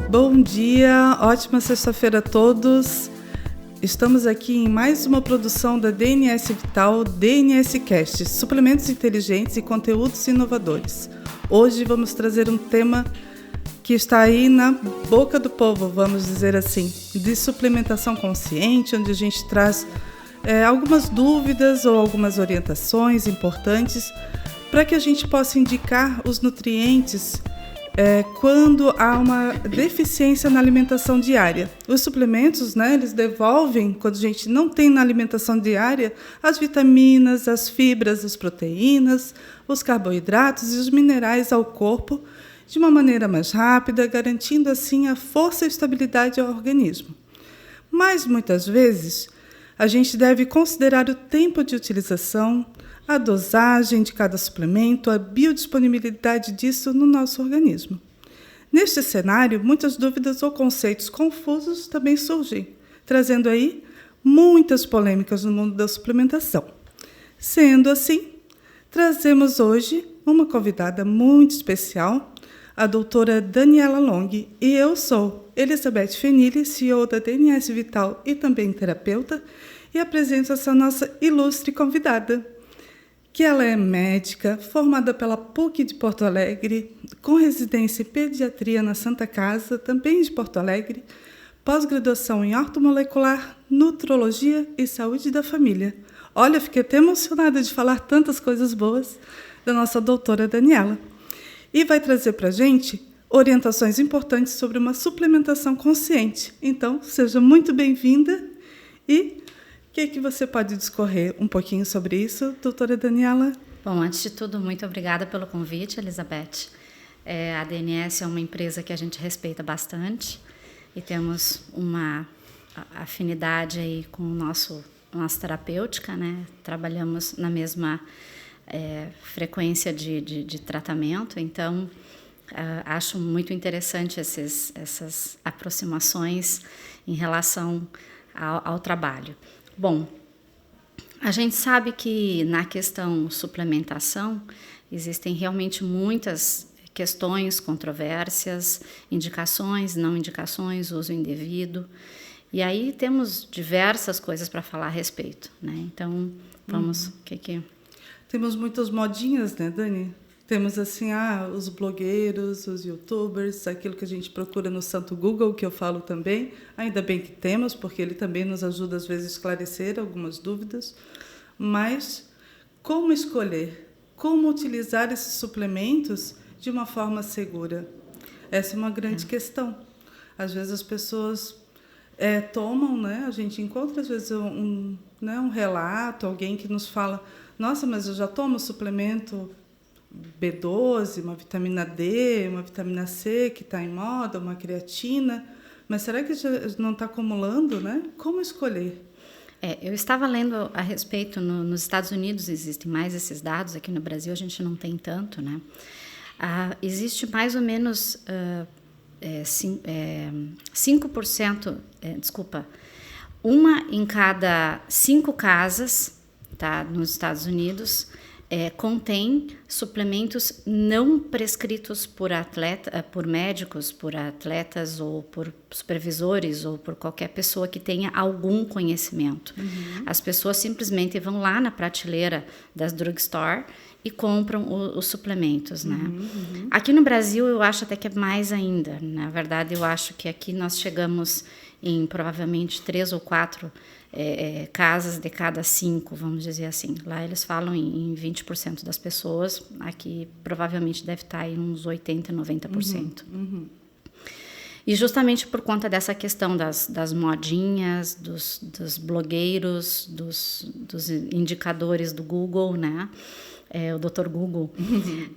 Bom dia, ótima sexta-feira a todos. Estamos aqui em mais uma produção da DNS Vital, DNS Cast, suplementos inteligentes e conteúdos inovadores. Hoje vamos trazer um tema que está aí na boca do povo, vamos dizer assim, de suplementação consciente, onde a gente traz algumas dúvidas ou algumas orientações importantes para que a gente possa indicar os nutrientes quando há uma deficiência na alimentação diária. Os suplementos, eles devolvem, quando a gente não tem na alimentação diária, as vitaminas, as fibras, as proteínas, os carboidratos e os minerais ao corpo de uma maneira mais rápida, garantindo assim a força e estabilidade ao organismo. Mas, muitas vezes, a gente deve considerar o tempo de utilização, a dosagem de cada suplemento, a biodisponibilidade disso no nosso organismo. Neste cenário, muitas dúvidas ou conceitos confusos também surgem, trazendo aí muitas polêmicas no mundo da suplementação. Sendo assim, trazemos hoje uma convidada muito especial, a doutora Daniela Long, e eu sou Elizabeth Fenili, CEO da DNS Vital e também terapeuta, e apresento essa nossa ilustre convidada, que ela é médica, formada pela PUC de Porto Alegre, com residência em pediatria na Santa Casa, também de Porto Alegre, pós-graduação em ortomolecular, nutrologia e saúde da família. Olha, fiquei até emocionada de falar tantas coisas boas da nossa doutora Daniela. E vai trazer para a gente orientações importantes sobre uma suplementação consciente. Então, seja muito bem-vinda e o que você pode discorrer um pouquinho sobre isso, doutora Daniela? Bom, antes de tudo, muito obrigada pelo convite, Elizabeth. A DNS é uma empresa que a gente respeita bastante e temos uma afinidade aí com nossa terapêutica, né? Trabalhamos na mesma frequência de tratamento, então acho muito interessante essas aproximações em relação ao trabalho. Bom, a gente sabe que na questão suplementação existem realmente muitas questões, controvérsias, indicações, não indicações, uso indevido. E aí temos diversas coisas para falar a respeito, né? Então, vamos... Temos muitas modinhas, né, Dani? Temos assim, os blogueiros, os youtubers, aquilo que a gente procura no santo Google, que eu falo também. Ainda bem que temos, porque ele também nos ajuda, às vezes, a esclarecer algumas dúvidas. Mas como escolher? Como utilizar esses suplementos de uma forma segura? Essa é uma grande questão. Às vezes as pessoas tomam, né? A gente encontra, às vezes, um relato, alguém que nos fala: nossa, mas eu já tomo suplemento B12, uma vitamina D, uma vitamina C que está em moda, uma creatina, mas será que já não está acumulando, né? Como escolher? Eu estava lendo a respeito, nos Estados Unidos existem mais esses dados, aqui no Brasil a gente não tem tanto, né? Existe mais ou menos 5%, uma em cada 5 casas, tá, nos Estados Unidos, contém suplementos não prescritos por médicos, por atletas ou por supervisores ou por qualquer pessoa que tenha algum conhecimento. Uhum. As pessoas simplesmente vão lá na prateleira das drugstore e compram os suplementos, né? Uhum. Aqui no Brasil eu acho até que é mais ainda. Na verdade, eu acho que aqui nós chegamos em provavelmente 3 ou 4 casas de cada 5, vamos dizer assim. Lá eles falam em 20% das pessoas, aqui provavelmente deve estar em uns 80%, 90%. Uhum. E justamente por conta dessa questão das modinhas, dos blogueiros, dos indicadores do Google, né? O Dr. Google. Uhum.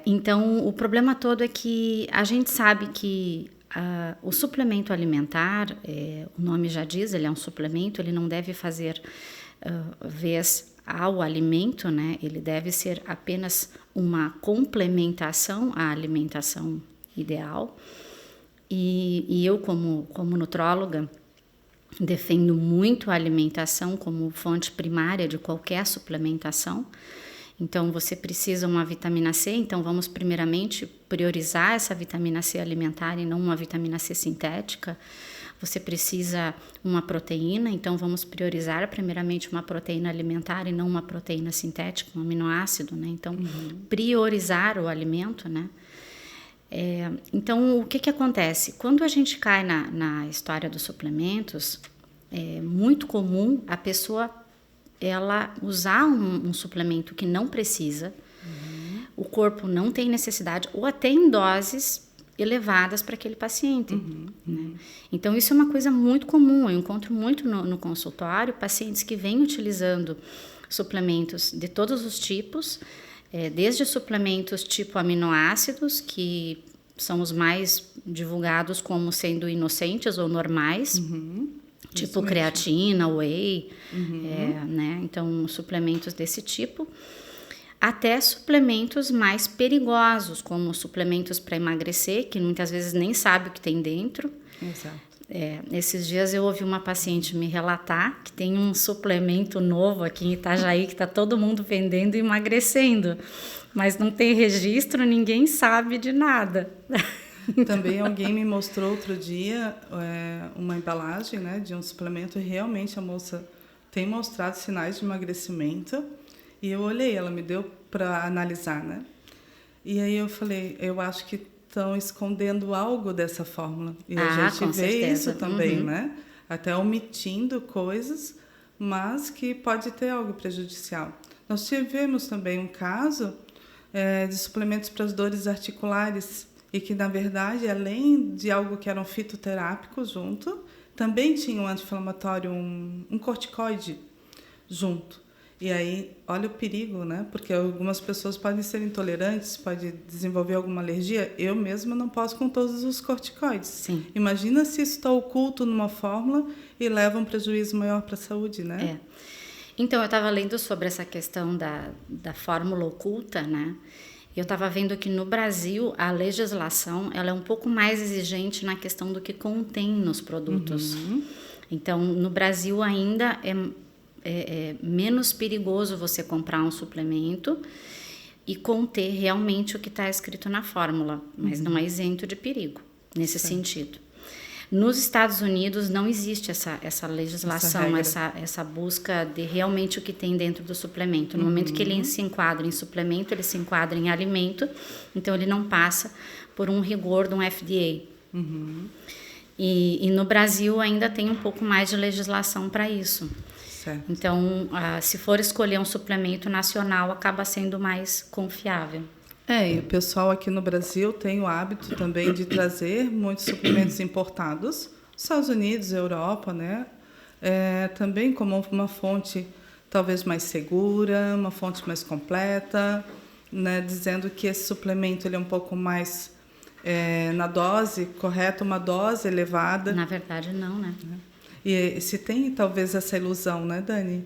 Então, o problema todo é que a gente sabe que o suplemento alimentar, o nome já diz, ele é um suplemento, ele não deve fazer vez ao alimento, né? Ele deve ser apenas uma complementação à alimentação ideal. E eu, como nutróloga, defendo muito a alimentação como fonte primária de qualquer suplementação. Então, você precisa uma vitamina C, então vamos primeiramente priorizar essa vitamina C alimentar e não uma vitamina C sintética. Você precisa uma proteína, então vamos priorizar primeiramente uma proteína alimentar e não uma proteína sintética, um aminoácido, né? Então, priorizar o alimento, né? Então, o que acontece? Quando a gente cai na história dos suplementos, é muito comum a pessoa ela usar um suplemento que não precisa, o corpo não tem necessidade, ou até em doses elevadas para aquele paciente. Né? Então, isso é uma coisa muito comum. Eu encontro muito no consultório pacientes que vêm utilizando suplementos de todos os tipos, desde suplementos tipo aminoácidos, que são os mais divulgados como sendo inocentes ou normais, tipo creatina, whey, né? Então, suplementos desse tipo, até suplementos mais perigosos, como suplementos para emagrecer, que muitas vezes nem sabe o que tem dentro. Exato. Esses dias eu ouvi uma paciente me relatar que tem um suplemento novo aqui em Itajaí que está todo mundo vendendo e emagrecendo, mas não tem registro, ninguém sabe de nada. Também alguém me mostrou outro dia uma embalagem, né, de um suplemento e realmente a moça tem mostrado sinais de emagrecimento. E eu olhei, ela me deu para analisar, né? E aí eu falei, eu acho que estão escondendo algo dessa fórmula. E a gente vê certeza. isso também, né? Até omitindo coisas, mas que pode ter algo prejudicial. Nós tivemos também um caso de suplementos para as dores articulares e que, na verdade, além de algo que era um fitoterápico junto, também tinha um anti-inflamatório, um corticoide junto. E aí, olha o perigo, né? Porque algumas pessoas podem ser intolerantes, podem desenvolver alguma alergia. Eu mesma não posso com todos os corticoides. Sim. Imagina se isso está oculto numa fórmula e leva um prejuízo maior para a saúde, né? Então, eu estava lendo sobre essa questão da fórmula oculta, né? Eu estava vendo que no Brasil a legislação ela é um pouco mais exigente na questão do que contém nos produtos. Então, no Brasil ainda é menos perigoso você comprar um suplemento e conter realmente o que está escrito na fórmula, mas não é isento de perigo nesse sentido. Nos Estados Unidos não existe essa legislação, essa busca de realmente o que tem dentro do suplemento. No momento que ele se enquadra em suplemento, ele se enquadra em alimento, então ele não passa por um rigor de um FDA. E no Brasil ainda tem um pouco mais de legislação para isso. Certo. Então, se for escolher um suplemento nacional, acaba sendo mais confiável. E o pessoal aqui no Brasil tem o hábito também de trazer muitos suplementos importados, Estados Unidos, Europa, né? Também como uma fonte talvez mais segura, uma fonte mais completa, né? Dizendo que esse suplemento ele é um pouco mais na dose correta, uma dose elevada. Na verdade, não, né? E se tem talvez essa ilusão, né, Dani?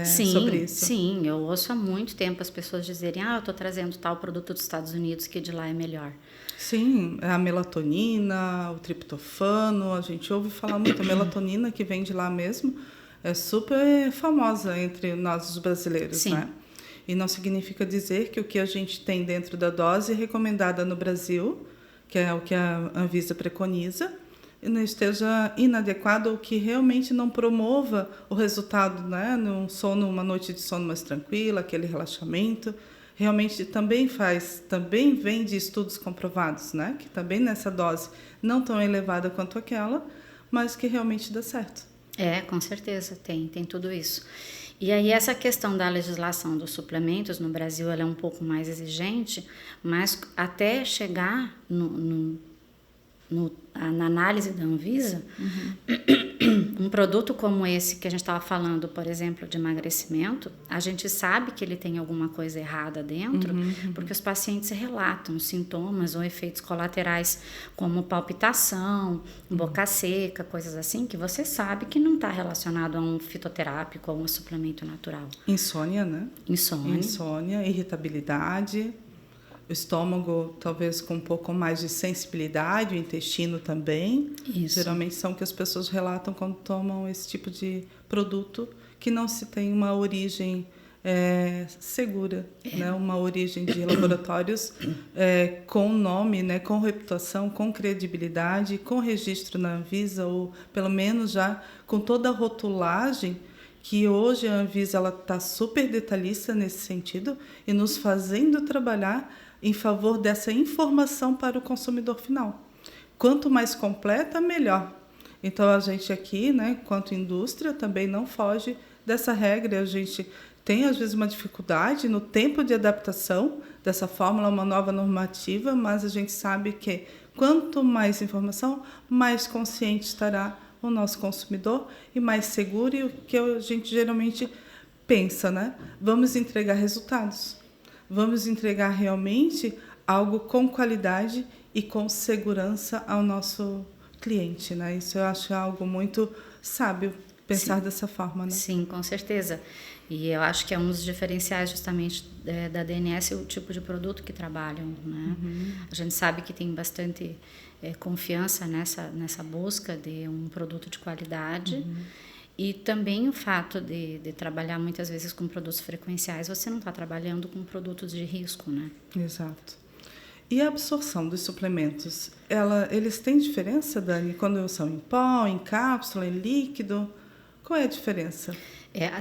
Sobre isso. Sim, eu ouço há muito tempo as pessoas dizerem eu estou trazendo tal produto dos Estados Unidos que de lá é melhor. Sim, a melatonina, o triptofano, a gente ouve falar muito. A melatonina que vem de lá mesmo é super famosa entre nós os brasileiros, Sim. né? E não significa dizer que o que a gente tem dentro da dose recomendada no Brasil, que é o que a Anvisa preconiza, não esteja inadequado ou que realmente não promova o resultado, né? No sono, uma noite de sono mais tranquila, aquele relaxamento. Realmente também vem de estudos comprovados, né? Que também nessa dose não tão elevada quanto aquela, mas que realmente dá certo. Com certeza, tem tudo isso. E aí essa questão da legislação dos suplementos no Brasil ela é um pouco mais exigente, mas até chegar na análise da Anvisa, um produto como esse que a gente estava falando, por exemplo, de emagrecimento, a gente sabe que ele tem alguma coisa errada dentro, porque os pacientes relatam sintomas ou efeitos colaterais como palpitação, boca seca, coisas assim, que você sabe que não está relacionado a um fitoterápico ou a um suplemento natural. Insônia, né? Insônia, irritabilidade. O estômago, talvez com um pouco mais de sensibilidade, o intestino também. Isso. Geralmente são que as pessoas relatam quando tomam esse tipo de produto que não se tem uma origem segura, né? Uma origem de laboratórios com nome, né? Com reputação, com credibilidade, com registro na Anvisa, ou pelo menos já com toda a rotulagem, que hoje a Anvisa está super detalhista nesse sentido e nos fazendo trabalhar em favor dessa informação para o consumidor final. Quanto mais completa, melhor. Então, a gente aqui, né, quanto indústria, também não foge dessa regra. A gente tem, às vezes, uma dificuldade no tempo de adaptação dessa fórmula, uma nova normativa, mas a gente sabe que quanto mais informação, mais consciente estará o nosso consumidor e mais seguro, e o que a gente geralmente pensa, né? Vamos entregar resultados, vamos entregar realmente algo com qualidade e com segurança ao nosso cliente, né? Isso eu acho algo muito sábio, pensar dessa forma, né? Sim, com certeza. E eu acho que é um dos diferenciais justamente da DNS, o tipo de produto que trabalham, né? A gente sabe que tem bastante confiança nessa busca de um produto de qualidade, e também o fato de trabalhar muitas vezes com produtos frequenciais, você não está trabalhando com produtos de risco, né? Exato. E a absorção dos suplementos, eles têm diferença, Dani, quando são em pó, em cápsula, em líquido? Qual é a diferença?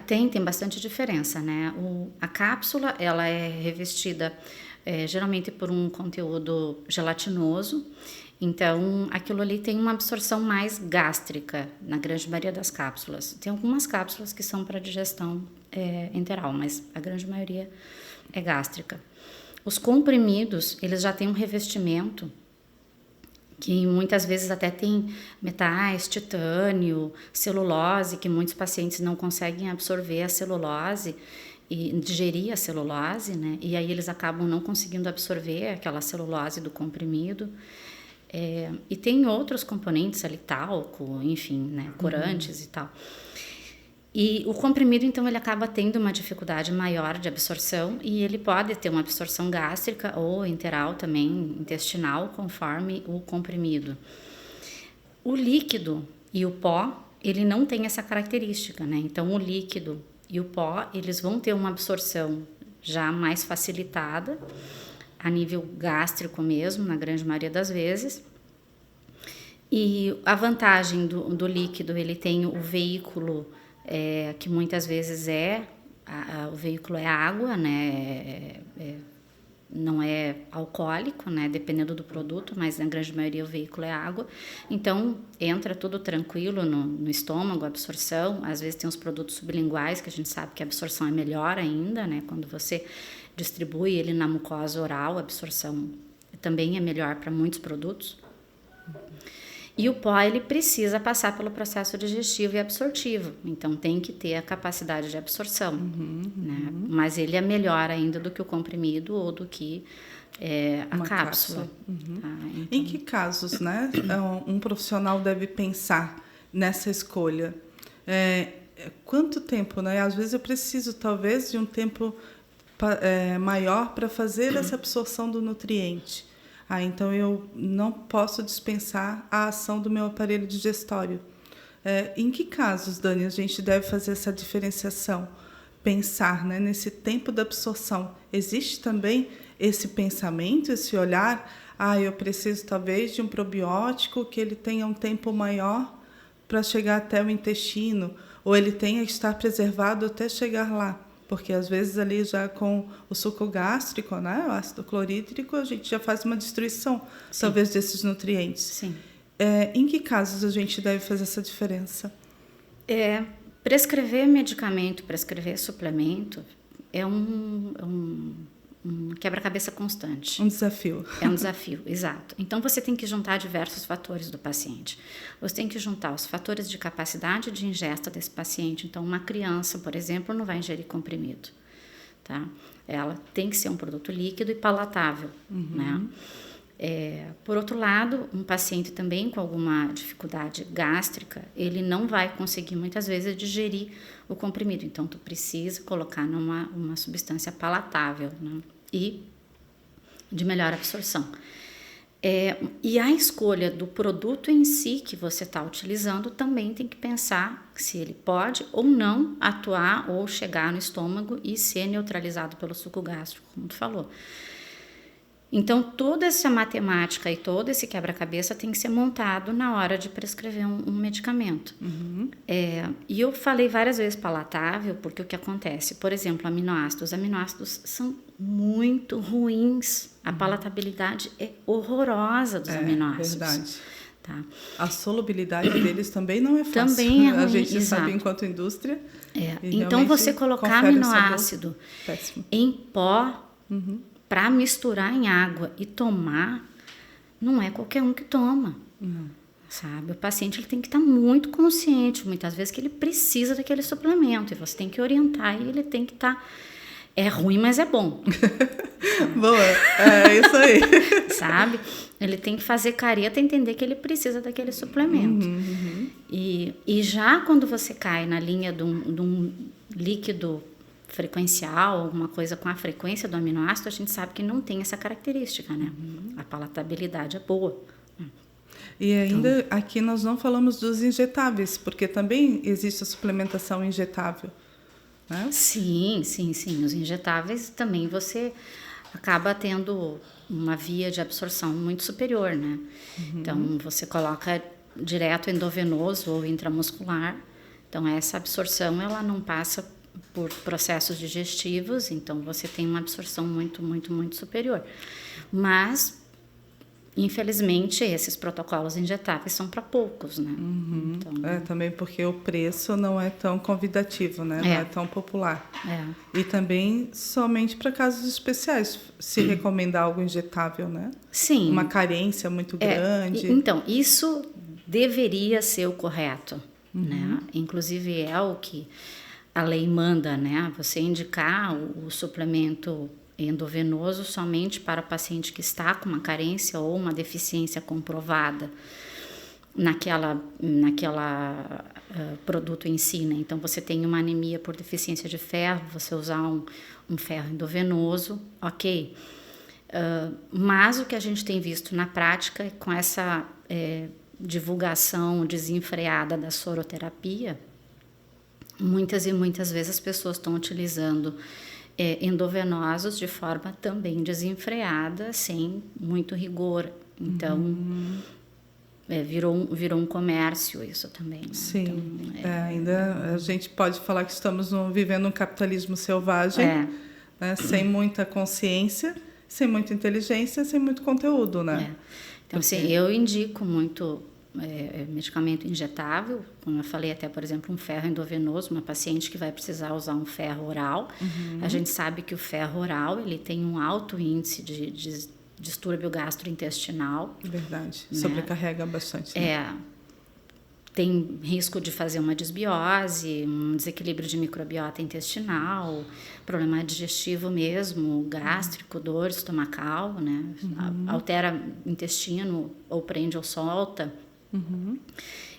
Tem bastante diferença, né? A cápsula, ela é revestida geralmente por um conteúdo gelatinoso, então aquilo ali tem uma absorção mais gástrica, na grande maioria das cápsulas. Tem algumas cápsulas que são para digestão enteral, mas a grande maioria é gástrica. Os comprimidos, eles já têm um revestimento que muitas vezes até tem metais, titânio, celulose, que muitos pacientes não conseguem absorver a celulose e digerir a celulose, né? E aí eles acabam não conseguindo absorver aquela celulose do comprimido. E tem outros componentes ali, talco, enfim, né? Corantes e tal. E o comprimido, então, ele acaba tendo uma dificuldade maior de absorção, e ele pode ter uma absorção gástrica ou enteral também, intestinal, conforme o comprimido. O líquido e o pó, ele não tem essa característica, né? Então, o líquido e o pó, eles vão ter uma absorção já mais facilitada, a nível gástrico mesmo, na grande maioria das vezes. E a vantagem do líquido, ele tem o veículo, que muitas vezes o veículo é água, né? Não é alcoólico, né? Dependendo do produto, mas na grande maioria o veículo é água. Então, entra tudo tranquilo no estômago, a absorção. Às vezes tem os produtos sublinguais, que a gente sabe que a absorção é melhor ainda, né? Quando você distribui ele na mucosa oral, a absorção também é melhor para muitos produtos. E o pó, ele precisa passar pelo processo digestivo e absortivo, então tem que ter a capacidade de absorção, né? Mas ele é melhor ainda do que o comprimido ou do que a cápsula. Tá? Então... Em que casos, né, um profissional deve pensar nessa escolha? Quanto tempo, né? Às vezes eu preciso, talvez, de um tempo maior para fazer essa absorção do nutriente. Então eu não posso dispensar a ação do meu aparelho digestório. Em que casos, Dani, a gente deve fazer essa diferenciação? Pensar, né, nesse tempo da absorção. Existe também esse pensamento, esse olhar? Eu preciso talvez de um probiótico que ele tenha um tempo maior para chegar até o intestino, ou ele tenha que estar preservado até chegar lá. Porque, às vezes, ali já com o suco gástrico, né, o ácido clorídrico, a gente já faz uma destruição, sim, talvez, desses nutrientes. Sim. Em que casos a gente deve fazer essa diferença? Prescrever medicamento, prescrever suplemento é um quebra-cabeça constante. Um desafio. É um desafio, exato. Então, você tem que juntar diversos fatores do paciente. Você tem que juntar os fatores de capacidade de ingesta desse paciente. Então, uma criança, por exemplo, não vai ingerir comprimido, tá? Ela tem que ser um produto líquido e palatável, né? Por outro lado, um paciente também com alguma dificuldade gástrica, ele não vai conseguir, muitas vezes, digerir o comprimido. Então, tu precisa colocar uma substância palatável, né? E de melhor absorção. E a escolha do produto em si que você está utilizando também tem que pensar se ele pode ou não atuar ou chegar no estômago e ser neutralizado pelo suco gástrico, como tu falou. Então, toda essa matemática e todo esse quebra-cabeça tem que ser montado na hora de prescrever um medicamento. E eu falei várias vezes palatável, porque o que acontece? Por exemplo, aminoácidos. Aminoácidos são muito ruins. A palatabilidade é horrorosa dos aminoácidos. Verdade. Tá? A solubilidade deles também não é fácil. Também é ruim, a gente exato. sabe enquanto indústria. Então, você colocar aminoácido em pó para misturar em água e tomar, não é qualquer um que toma. Sabe? O paciente ele tem que estar muito consciente, muitas vezes, que ele precisa daquele suplemento. E você tem que orientar e ele tem que estar... É ruim, mas é bom. Boa, é isso aí. Sabe? Ele tem que fazer careta e entender que ele precisa daquele suplemento. E já quando você cai na linha de um líquido frequencial, alguma coisa com a frequência do aminoácido, a gente sabe que não tem essa característica, né? A palatabilidade é boa. E ainda aqui nós não falamos dos injetáveis, porque também existe a suplementação injetável. Né? Sim. Os injetáveis também você acaba tendo uma via de absorção muito superior, né? Então, você coloca direto endovenoso ou intramuscular. Então, essa absorção, ela não passa por processos digestivos, então você tem uma absorção muito, muito, muito superior. Mas, infelizmente, esses protocolos injetáveis são para poucos, né? Então, também porque o preço não é tão convidativo, né? Não é tão popular. E também somente para casos especiais se recomenda algo injetável, né? Sim. Uma carência muito grande. Então, isso deveria ser o correto, né? Inclusive é o que a lei manda, né? Você indicar o suplemento endovenoso somente para paciente que está com uma carência ou uma deficiência comprovada naquela produto em si, né? Então, você tem uma anemia por deficiência de ferro, você usar um ferro endovenoso, ok. Mas o que a gente tem visto na prática, com essa divulgação desenfreada da soroterapia, muitas e muitas vezes as pessoas estão utilizando endovenosos de forma também desenfreada, sem muito rigor. Então, virou um comércio isso também. Né? Sim, então, ainda a gente pode falar que estamos vivendo um capitalismo selvagem, né? Sem muita consciência, sem muita inteligência, sem muito conteúdo, né? Então, assim, eu indico muito medicamento injetável, como eu falei até, por exemplo, um ferro endovenoso, uma paciente que vai precisar usar um ferro oral. A gente sabe que o ferro oral ele tem um alto índice de distúrbio gastrointestinal. Verdade, né? Sobrecarrega bastante. Né? Tem risco de fazer uma desbiose, um desequilíbrio de microbiota intestinal, problema digestivo mesmo, gástrico, dor estomacal, né? Altera o intestino, ou prende ou solta.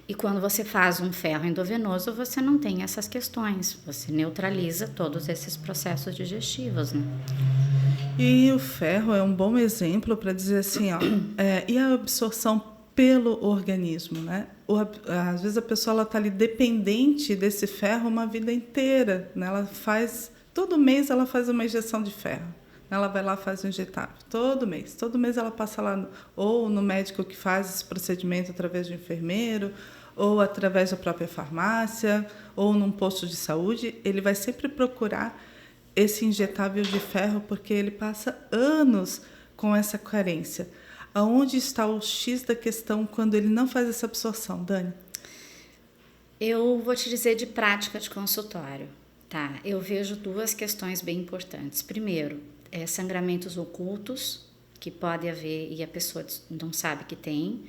E quando você faz um ferro endovenoso, você não tem essas questões, você neutraliza todos esses processos digestivos, né? E o ferro é um bom exemplo para dizer assim, e a absorção pelo organismo, né? Às vezes a pessoa está ali dependente desse ferro uma vida inteira, né? Todo mês ela faz uma injeção de ferro. Ela vai lá e faz um injetável, todo mês ela passa lá, ou no médico que faz esse procedimento através do enfermeiro, ou através da própria farmácia, ou num posto de saúde, ele vai sempre procurar esse injetável de ferro, porque ele passa anos com essa carência. Aonde está o X da questão quando ele não faz essa absorção, Dani? Eu vou te dizer de prática de consultório, tá? Eu vejo duas questões bem importantes. Primeiro, sangramentos ocultos, que pode haver e a pessoa não sabe que tem,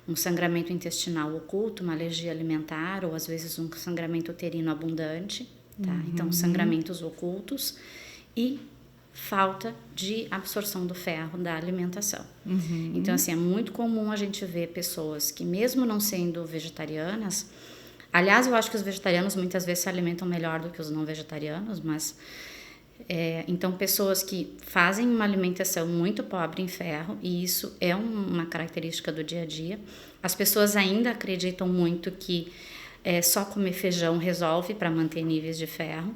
um sangramento intestinal oculto, uma alergia alimentar, ou às vezes um sangramento uterino abundante, tá? Então, sangramentos ocultos e falta de absorção do ferro da alimentação. Então, assim, é muito comum a gente ver pessoas que, mesmo não sendo vegetarianas, aliás, eu acho que os vegetarianos muitas vezes se alimentam melhor do que os não vegetarianos, mas Então, pessoas que fazem uma alimentação muito pobre em ferro, e isso é uma característica do dia a dia. As pessoas ainda acreditam muito que só comer feijão resolve para manter níveis de ferro,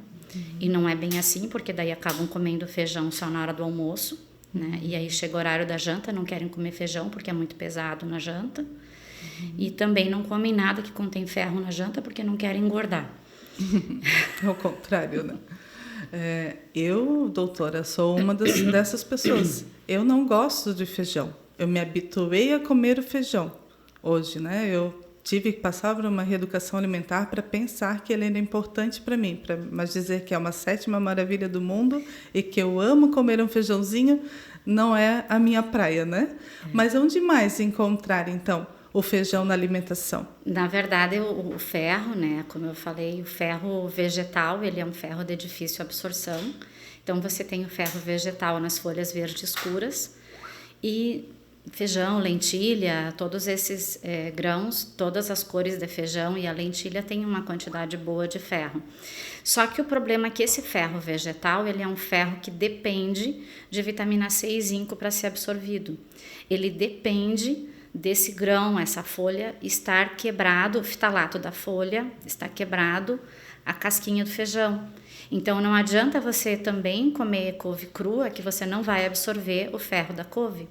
e não é bem assim, porque daí acabam comendo feijão só na hora do almoço, né? E aí chega o horário da janta, não querem comer feijão porque é muito pesado na janta, e também não comem nada que contém ferro na janta porque não querem engordar. É o contrário, né? Eu, doutora, sou uma dessas pessoas. Eu não gosto de feijão. Eu me habituei a comer o feijão. Hoje, né? Eu tive que passar por uma reeducação alimentar para pensar que ele era importante para mim, mas dizer que é uma 7ª maravilha do mundo e que eu amo comer um feijãozinho não é a minha praia, né? Mas onde mais encontrar, então, o feijão na alimentação? Na verdade, o ferro, né, como eu falei, o ferro vegetal, ele é um ferro de difícil absorção. Então, você tem o ferro vegetal nas folhas verdes escuras e feijão, lentilha, todos esses grãos, todas as cores de feijão e a lentilha têm uma quantidade boa de ferro. Só que o problema é que esse ferro vegetal, ele é um ferro que depende de vitamina C e zinco para ser absorvido. Ele depende desse grão, essa folha, estar quebrado, o fitalato da folha está quebrado, a casquinha do feijão. Então, não adianta você também comer couve crua, que você não vai absorver o ferro da couve.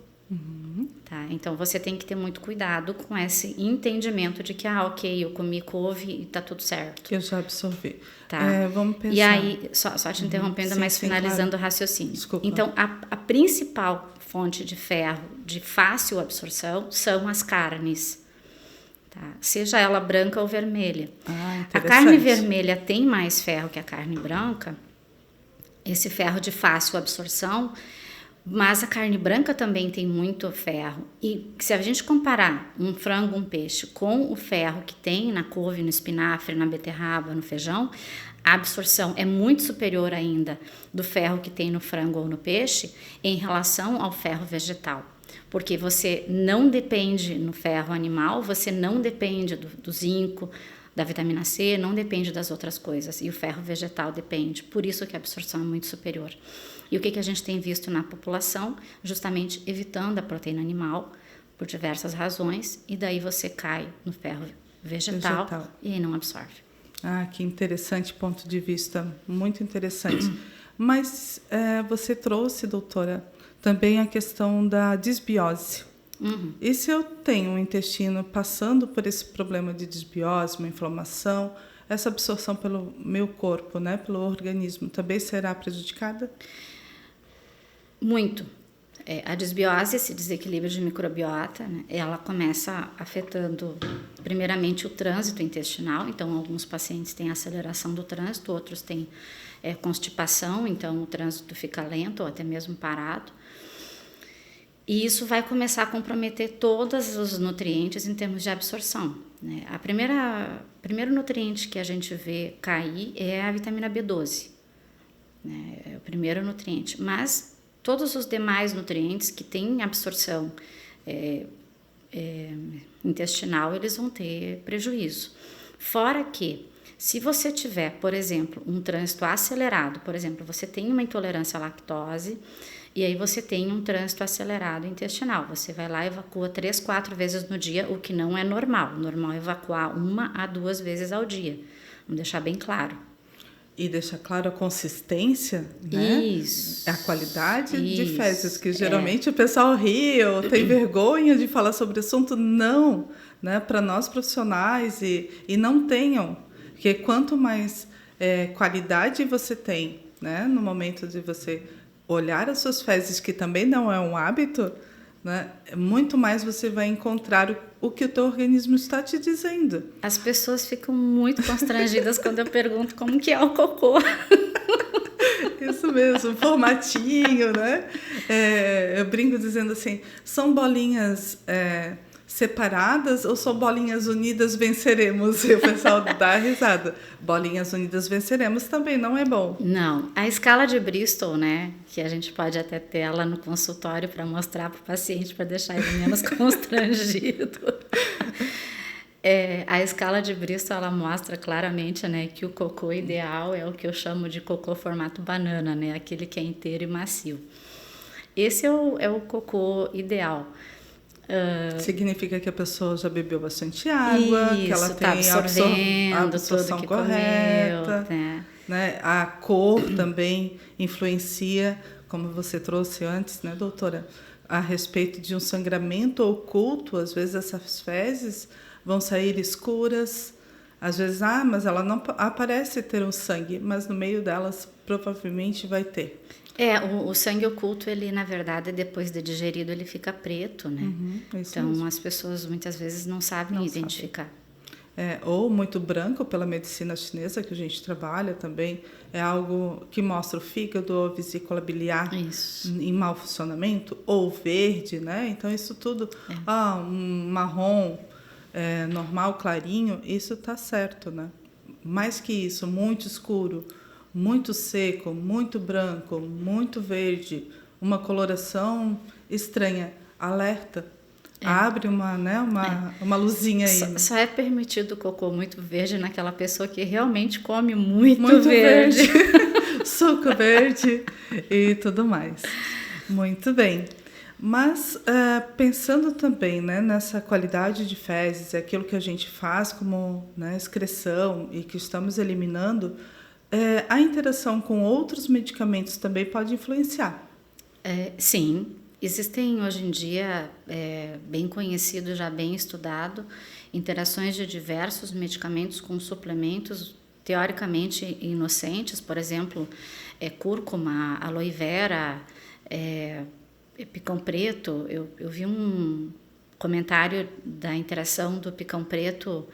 Tá? Então, você tem que ter muito cuidado com esse entendimento de que, ok, eu comi couve e tá tudo certo. Eu já absorvi. Tá? Vamos pensar. E aí, só te interrompendo, sim, mas finalizando claro. O raciocínio. Desculpa. Então, a principal fonte de ferro de fácil absorção são as carnes. Tá? Seja ela branca ou vermelha. A carne vermelha tem mais ferro que a carne branca, esse ferro de fácil absorção, mas a carne branca também tem muito ferro. E se a gente comparar um frango, um peixe, com o ferro que tem na couve, no espinafre, na beterraba, no feijão, a absorção é muito superior ainda do ferro que tem no frango ou no peixe em relação ao ferro vegetal. Porque você não depende no ferro animal, você não depende do zinco, da vitamina C, não depende das outras coisas. E o ferro vegetal depende. Por isso que a absorção é muito superior. E o que a gente tem visto na população? Justamente evitando a proteína animal por diversas razões. E daí você cai no ferro vegetal. E aí não absorve. Ah, que interessante ponto de vista. Muito interessante. Mas você trouxe, doutora, também a questão da desbiose. E se eu tenho um intestino passando por esse problema de desbiose, uma inflamação, essa absorção pelo meu corpo, né, pelo organismo, também será prejudicada? Muito. A desbiose, esse desequilíbrio de microbiota, né, ela começa afetando primeiramente o trânsito intestinal. Então, alguns pacientes têm aceleração do trânsito, outros têm constipação, então o trânsito fica lento ou até mesmo parado. E isso vai começar a comprometer todos os nutrientes em termos de absorção, né? Primeiro nutriente que a gente vê cair é a vitamina B12, né? É o primeiro nutriente. Mas todos os demais nutrientes que têm absorção intestinal, eles vão ter prejuízo. Fora que, se você tiver, por exemplo, um trânsito acelerado, por exemplo, você tem uma intolerância à lactose, e aí você tem um trânsito acelerado intestinal. Você vai lá e evacua 3, 4 vezes no dia, o que não é normal. O normal é evacuar 1 a 2 vezes ao dia. Vamos deixar bem claro. E deixar claro a consistência, né? Isso. A qualidade de fezes, que geralmente o pessoal ri ou tem vergonha de falar sobre o assunto. Não, né? Para nós profissionais e não tenham. Porque quanto mais qualidade você tem, né? No momento de você olhar as suas fezes, que também não é um hábito, né? Muito mais você vai encontrar o que o teu organismo está te dizendo. As pessoas ficam muito constrangidas quando eu pergunto como que é o cocô. Isso mesmo, formatinho, né? Eu brinco dizendo assim, são bolinhas separadas ou são bolinhas unidas venceremos? E o pessoal dá risada. Bolinhas unidas venceremos também não é bom. Não. A escala de Bristol, né, que a gente pode até ter ela no consultório para mostrar para o paciente, para deixar ele menos constrangido. A escala de Bristol, ela mostra claramente, né, que o cocô ideal é o que eu chamo de cocô formato banana, né, aquele que é inteiro e macio. Esse é o cocô ideal. Significa que a pessoa já bebeu bastante água, Isso, que ela tá tem a absorvendo absorção tudo que correta, comeu, né? A cor também influencia, como você trouxe antes, né, doutora, a respeito de um sangramento oculto. Às vezes essas fezes vão sair escuras, às vezes, mas ela não aparece ter um sangue, mas no meio delas provavelmente vai ter. O sangue oculto, ele, na verdade, depois de digerido, ele fica preto, né? Então, mesmo. As pessoas muitas vezes não sabem identificar. Ou muito branco, pela medicina chinesa que a gente trabalha também, é algo que mostra o fígado ou a vesícula biliar em mau funcionamento, ou verde, né? Então, isso tudo, um marrom normal, clarinho, isso está certo, né? Mais que isso, muito escuro, muito seco, muito branco, muito verde, uma coloração estranha, alerta. Abre uma luzinha aí. Só é permitido o cocô muito verde naquela pessoa que realmente come muito verde. Suco verde e tudo mais. Muito bem. Mas pensando também, né, nessa qualidade de fezes, aquilo que a gente faz como, né, excreção e que estamos eliminando, a interação com outros medicamentos também pode influenciar. Sim. Existem hoje em dia, bem conhecido, já bem estudado, interações de diversos medicamentos com suplementos teoricamente inocentes, por exemplo, cúrcuma, aloe vera, picão preto. Eu vi um comentário da interação do picão preto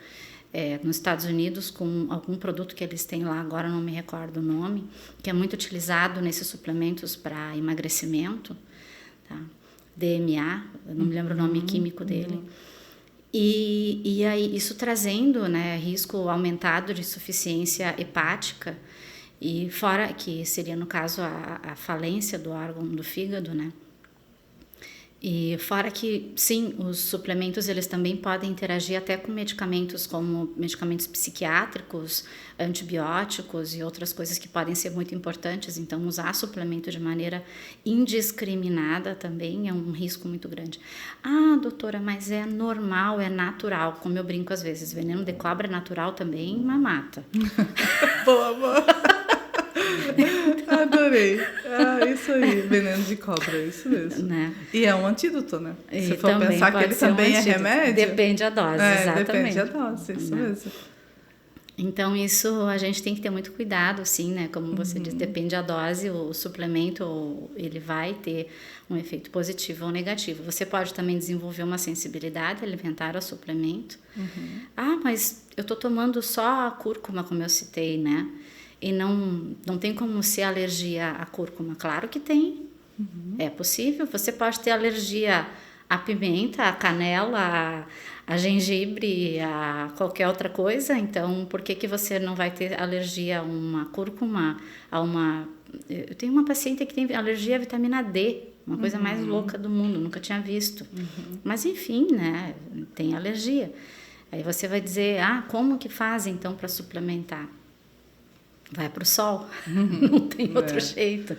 nos Estados Unidos com algum produto que eles têm lá, agora não me recordo o nome, que é muito utilizado nesses suplementos para emagrecimento. Tá? DMA, eu não me lembro o nome químico dele. E aí isso trazendo, né, risco aumentado de insuficiência hepática, e fora que seria, no caso, a falência do órgão do fígado, né? E fora que, sim, os suplementos, eles também podem interagir até com medicamentos como medicamentos psiquiátricos, antibióticos e outras coisas que podem ser muito importantes. Então, usar suplemento de maneira indiscriminada também é um risco muito grande. Doutora, mas é normal, é natural. Como eu brinco às vezes, veneno de cobra é natural também, mas mata. Boa. Adorei. Isso aí, veneno de cobra, isso mesmo. Né? E é um antídoto, né? Se for pensar que ele também é remédio. Depende da dose, exatamente. Depende da dose, isso mesmo. Então, isso a gente tem que ter muito cuidado, sim, né? Como você disse, depende da dose, o suplemento, ele vai ter um efeito positivo ou negativo. Você pode também desenvolver uma sensibilidade alimentar ao suplemento. Mas eu tô tomando só a cúrcuma, como eu citei, né? E não tem como ser alergia à cúrcuma. Claro que tem. É possível. Você pode ter alergia à pimenta, à canela, a gengibre, a qualquer outra coisa. Então, por que você não vai ter alergia a uma cúrcuma, Eu tenho uma paciente que tem alergia à vitamina D, uma coisa mais louca do mundo, nunca tinha visto. Mas, enfim, né? Tem alergia. Aí você vai dizer, como que faz, então, para suplementar? Vai para o sol, não tem outro jeito,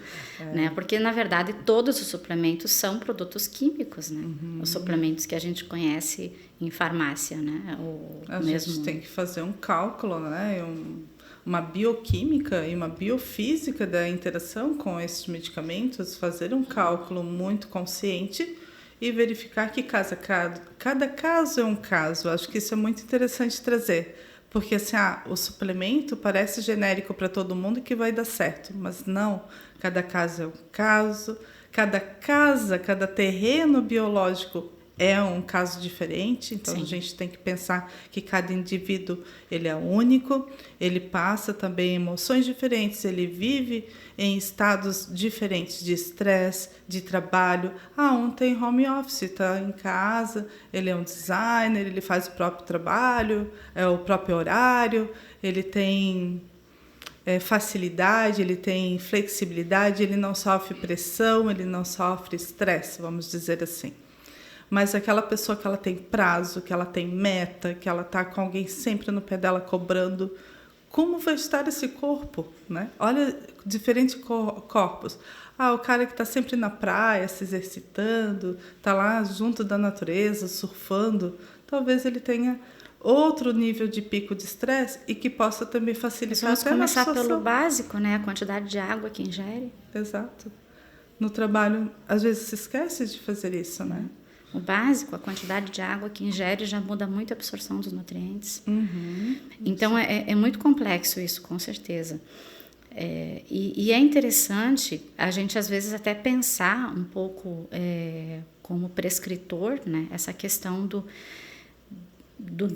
né? Porque, na verdade, todos os suplementos são produtos químicos, né? Os suplementos que a gente conhece em farmácia, né? Gente tem que fazer um cálculo, né? Uma bioquímica e uma biofísica da interação com esses medicamentos, fazer um cálculo muito consciente e verificar que cada caso é um caso. Acho que isso é muito interessante trazer. Porque assim, o suplemento parece genérico para todo mundo que vai dar certo, mas não. Cada caso é um caso, cada terreno biológico é um caso diferente. Então, a gente tem que pensar que cada indivíduo ele é único, ele passa também emoções diferentes, ele vive em estados diferentes de estresse, de trabalho. Um tem home office, está em casa, ele é um designer, ele faz o próprio trabalho, o próprio horário, ele tem facilidade, ele tem flexibilidade, ele não sofre pressão, ele não sofre estresse, vamos dizer assim. Mas aquela pessoa que ela tem prazo, que ela tem meta, que ela está com alguém sempre no pé dela cobrando, como vai estar esse corpo, né? Olha, diferentes corpos. O cara que está sempre na praia, se exercitando, está lá junto da natureza, surfando, talvez ele tenha outro nível de pico de estresse e que possa também facilitar Vamos até começar na pelo básico, né? A quantidade de água que ingere. Exato. No trabalho, às vezes se esquece de fazer isso, né? O básico, a quantidade de água que ingere já muda muito a absorção dos nutrientes. Então, é muito complexo isso, com certeza. E é interessante a gente, às vezes, até pensar um pouco como prescritor, né? Essa questão do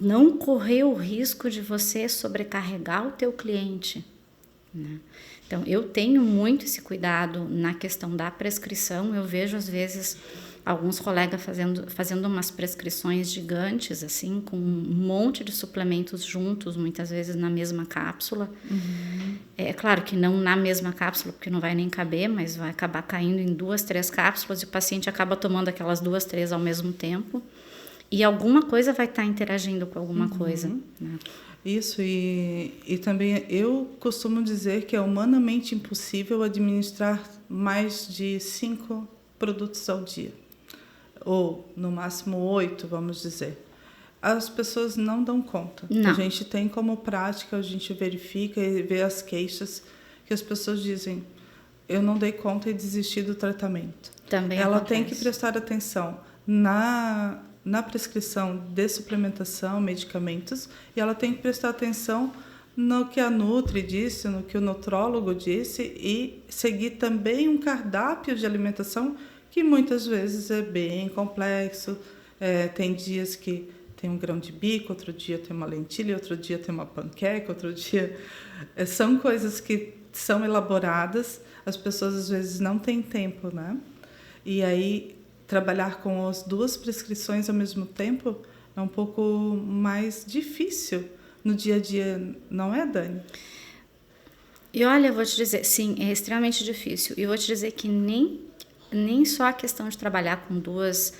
não correr o risco de você sobrecarregar o teu cliente, né? Então, eu tenho muito esse cuidado na questão da prescrição. Eu vejo, às vezes, alguns colegas fazendo umas prescrições gigantes, assim, com um monte de suplementos juntos, muitas vezes na mesma cápsula. É claro que não na mesma cápsula, porque não vai nem caber, mas vai acabar caindo em 2, 3 cápsulas e o paciente acaba tomando aquelas 2, 3 ao mesmo tempo. E alguma coisa vai estar interagindo com alguma coisa, né? Isso, e também eu costumo dizer que é humanamente impossível administrar mais de 5 produtos ao dia. Ou, no máximo, 8, vamos dizer. As pessoas não dão conta. Não. A gente tem como prática, a gente verifica e vê as queixas que as pessoas dizem: eu não dei conta e desisti do tratamento. Também Ela acontece. tem que prestar atenção na prescrição de suplementação, medicamentos, e ela tem que prestar atenção no que a Nutri disse, no que o nutrólogo disse, e seguir também um cardápio de alimentação que muitas vezes é bem complexo. Tem dias que tem um grão de bico, outro dia tem uma lentilha, outro dia tem uma panqueca, outro dia... são coisas que são elaboradas, as pessoas às vezes não têm tempo, né? E aí, trabalhar com as 2 prescrições ao mesmo tempo é um pouco mais difícil no dia a dia, não é, Dani? E olha, eu vou te dizer, sim, é extremamente difícil. E eu vou te dizer que nem só a questão de trabalhar com 2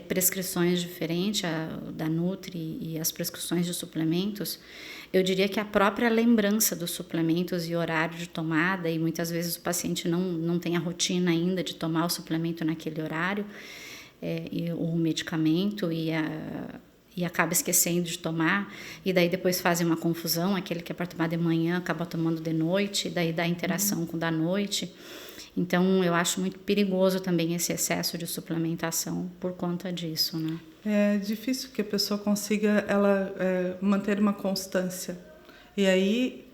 prescrições diferentes, a da Nutri e as prescrições de suplementos, eu diria que a própria lembrança dos suplementos e horário de tomada, e muitas vezes o paciente não tem a rotina ainda de tomar o suplemento naquele horário, o medicamento, e acaba esquecendo de tomar, e daí depois fazem uma confusão, aquele que é para tomar de manhã acaba tomando de noite, e daí dá interação com o da noite. Então, eu acho muito perigoso também esse excesso de suplementação por conta disso, né? É difícil que a pessoa consiga manter uma constância. E aí,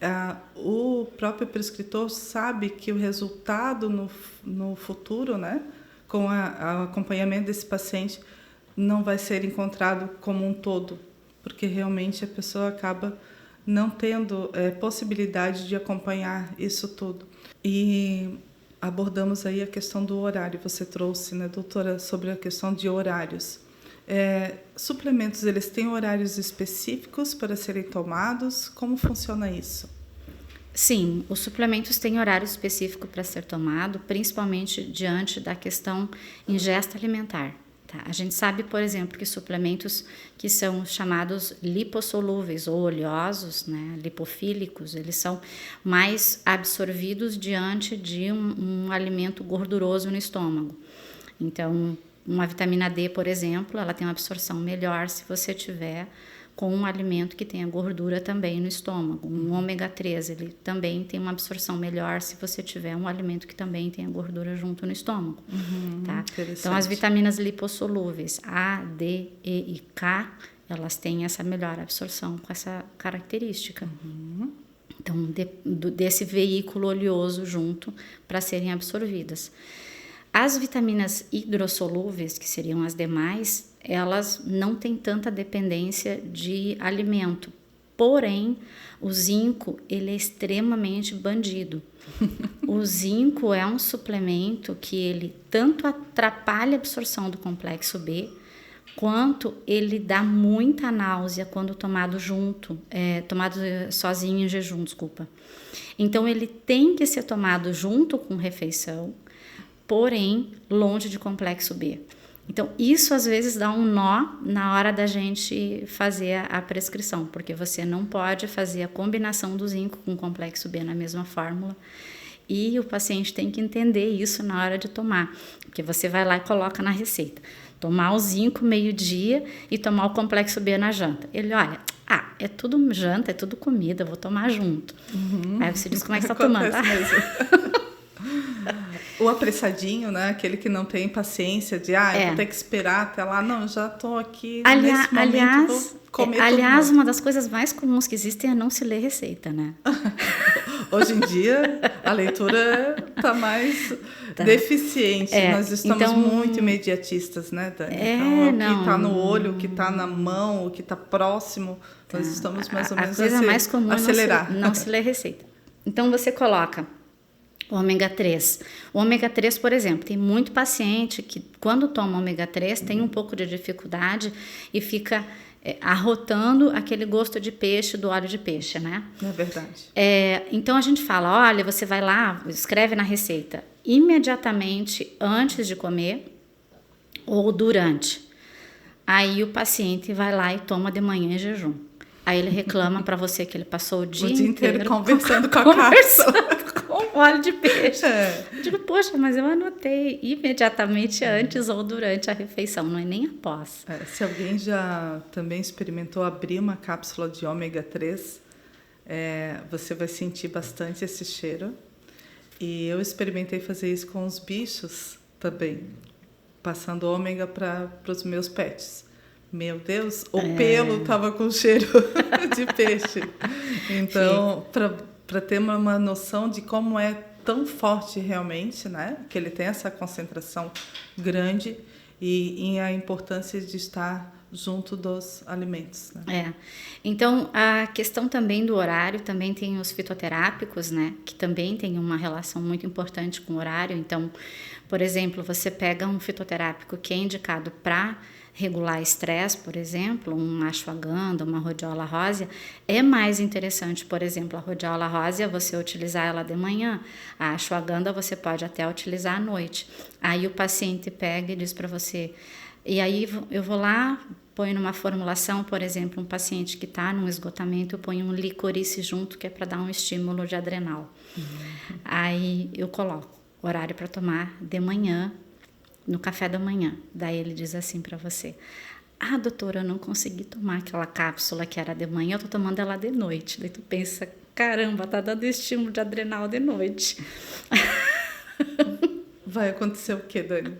o próprio prescritor sabe que o resultado no futuro, né, com o acompanhamento desse paciente, não vai ser encontrado como um todo, porque realmente a pessoa acaba não tendo possibilidade de acompanhar isso tudo. E abordamos aí a questão do horário. Você trouxe, né, doutora, sobre a questão de horários. Suplementos, eles têm horários específicos para serem tomados? Como funciona isso? Sim, os suplementos têm horário específico para ser tomado, principalmente diante da questão ingesta alimentar. Tá? A gente sabe, por exemplo, que suplementos que são chamados lipossolúveis ou oleosos, né, lipofílicos, eles são mais absorvidos diante de um alimento gorduroso no estômago. Então, uma vitamina D, por exemplo, ela tem uma absorção melhor se você tiver com um alimento que tenha gordura também no estômago. Um ômega 3, ele também tem uma absorção melhor se você tiver um alimento que também tenha gordura junto no estômago. Tá? Então, as vitaminas lipossolúveis A, D, E e K, elas têm essa melhor absorção com essa característica. Então, desse veículo oleoso junto para serem absorvidas. As vitaminas hidrossolúveis, que seriam as demais, elas não têm tanta dependência de alimento. Porém, o zinco, ele é extremamente bandido. O zinco é um suplemento que ele tanto atrapalha a absorção do complexo B, quanto ele dá muita náusea quando tomado tomado sozinho em jejum, desculpa. Então, ele tem que ser tomado junto com refeição, porém longe de complexo B. Então, isso às vezes dá um nó na hora da gente fazer a prescrição, porque você não pode fazer a combinação do zinco com o complexo B na mesma fórmula. E o paciente tem que entender isso na hora de tomar, porque você vai lá e coloca na receita. Tomar o zinco meio-dia e tomar o complexo B na janta. Ele olha, é tudo janta, é tudo comida, vou tomar junto. Aí você diz, como é que você está tomando? O apressadinho, né? Aquele que não tem paciência de, eu vou ter que esperar até lá. Não, já estou aqui, nesse momento, vou comer aliás, uma das coisas mais comuns que existem é não se ler receita, né? Hoje em dia, a leitura está mais deficiente. Nós estamos muito imediatistas, né, Dani? Então, o que está no olho, o que está na mão, o que está próximo, nós estamos mais ou menos a coisa mais comum acelerar. Não se ler receita. Então, você coloca o ômega 3. O ômega 3, por exemplo, tem muito paciente que, quando toma ômega 3, tem um pouco de dificuldade e fica arrotando aquele gosto de peixe, do óleo de peixe, né? É verdade. Então, a gente fala, olha, você vai lá, escreve na receita, imediatamente antes de comer ou durante. Aí o paciente vai lá e toma de manhã em jejum. Aí ele reclama para você que ele passou o dia inteiro conversando com a cápsula. Com óleo de peixe. Eu digo, poxa, mas eu anotei imediatamente antes ou durante a refeição, não é nem após. Se alguém já também experimentou abrir uma cápsula de ômega 3, você vai sentir bastante esse cheiro. E eu experimentei fazer isso com os bichos também, passando ômega para os meus pets. Meu Deus, o pelo estava com cheiro de peixe. Então, para ter uma noção de como é tão forte realmente, né? Que ele tem essa concentração grande e a importância de estar junto dos alimentos. Né? Então, a questão também do horário, também tem os fitoterápicos, né? Que também tem uma relação muito importante com o horário. Então, por exemplo, você pega um fitoterápico que é indicado para regular estresse, por exemplo, um ashwagandha, uma rhodiola rósea, é mais interessante, por exemplo, a rhodiola rósea, você utilizar ela de manhã, a ashwagandha você pode até utilizar à noite. Aí o paciente pega e diz para você, e aí eu vou lá, ponho numa formulação, por exemplo, um paciente que está num esgotamento, eu ponho um licorice junto, que é para dar um estímulo de adrenal. Aí eu coloco horário para tomar de manhã, no café da manhã. Daí ele diz assim para você, doutora, eu não consegui tomar aquela cápsula que era de manhã, eu tô tomando ela de noite. Daí tu pensa, caramba, tá dando estímulo de adrenal de noite. Vai acontecer o quê, Dani?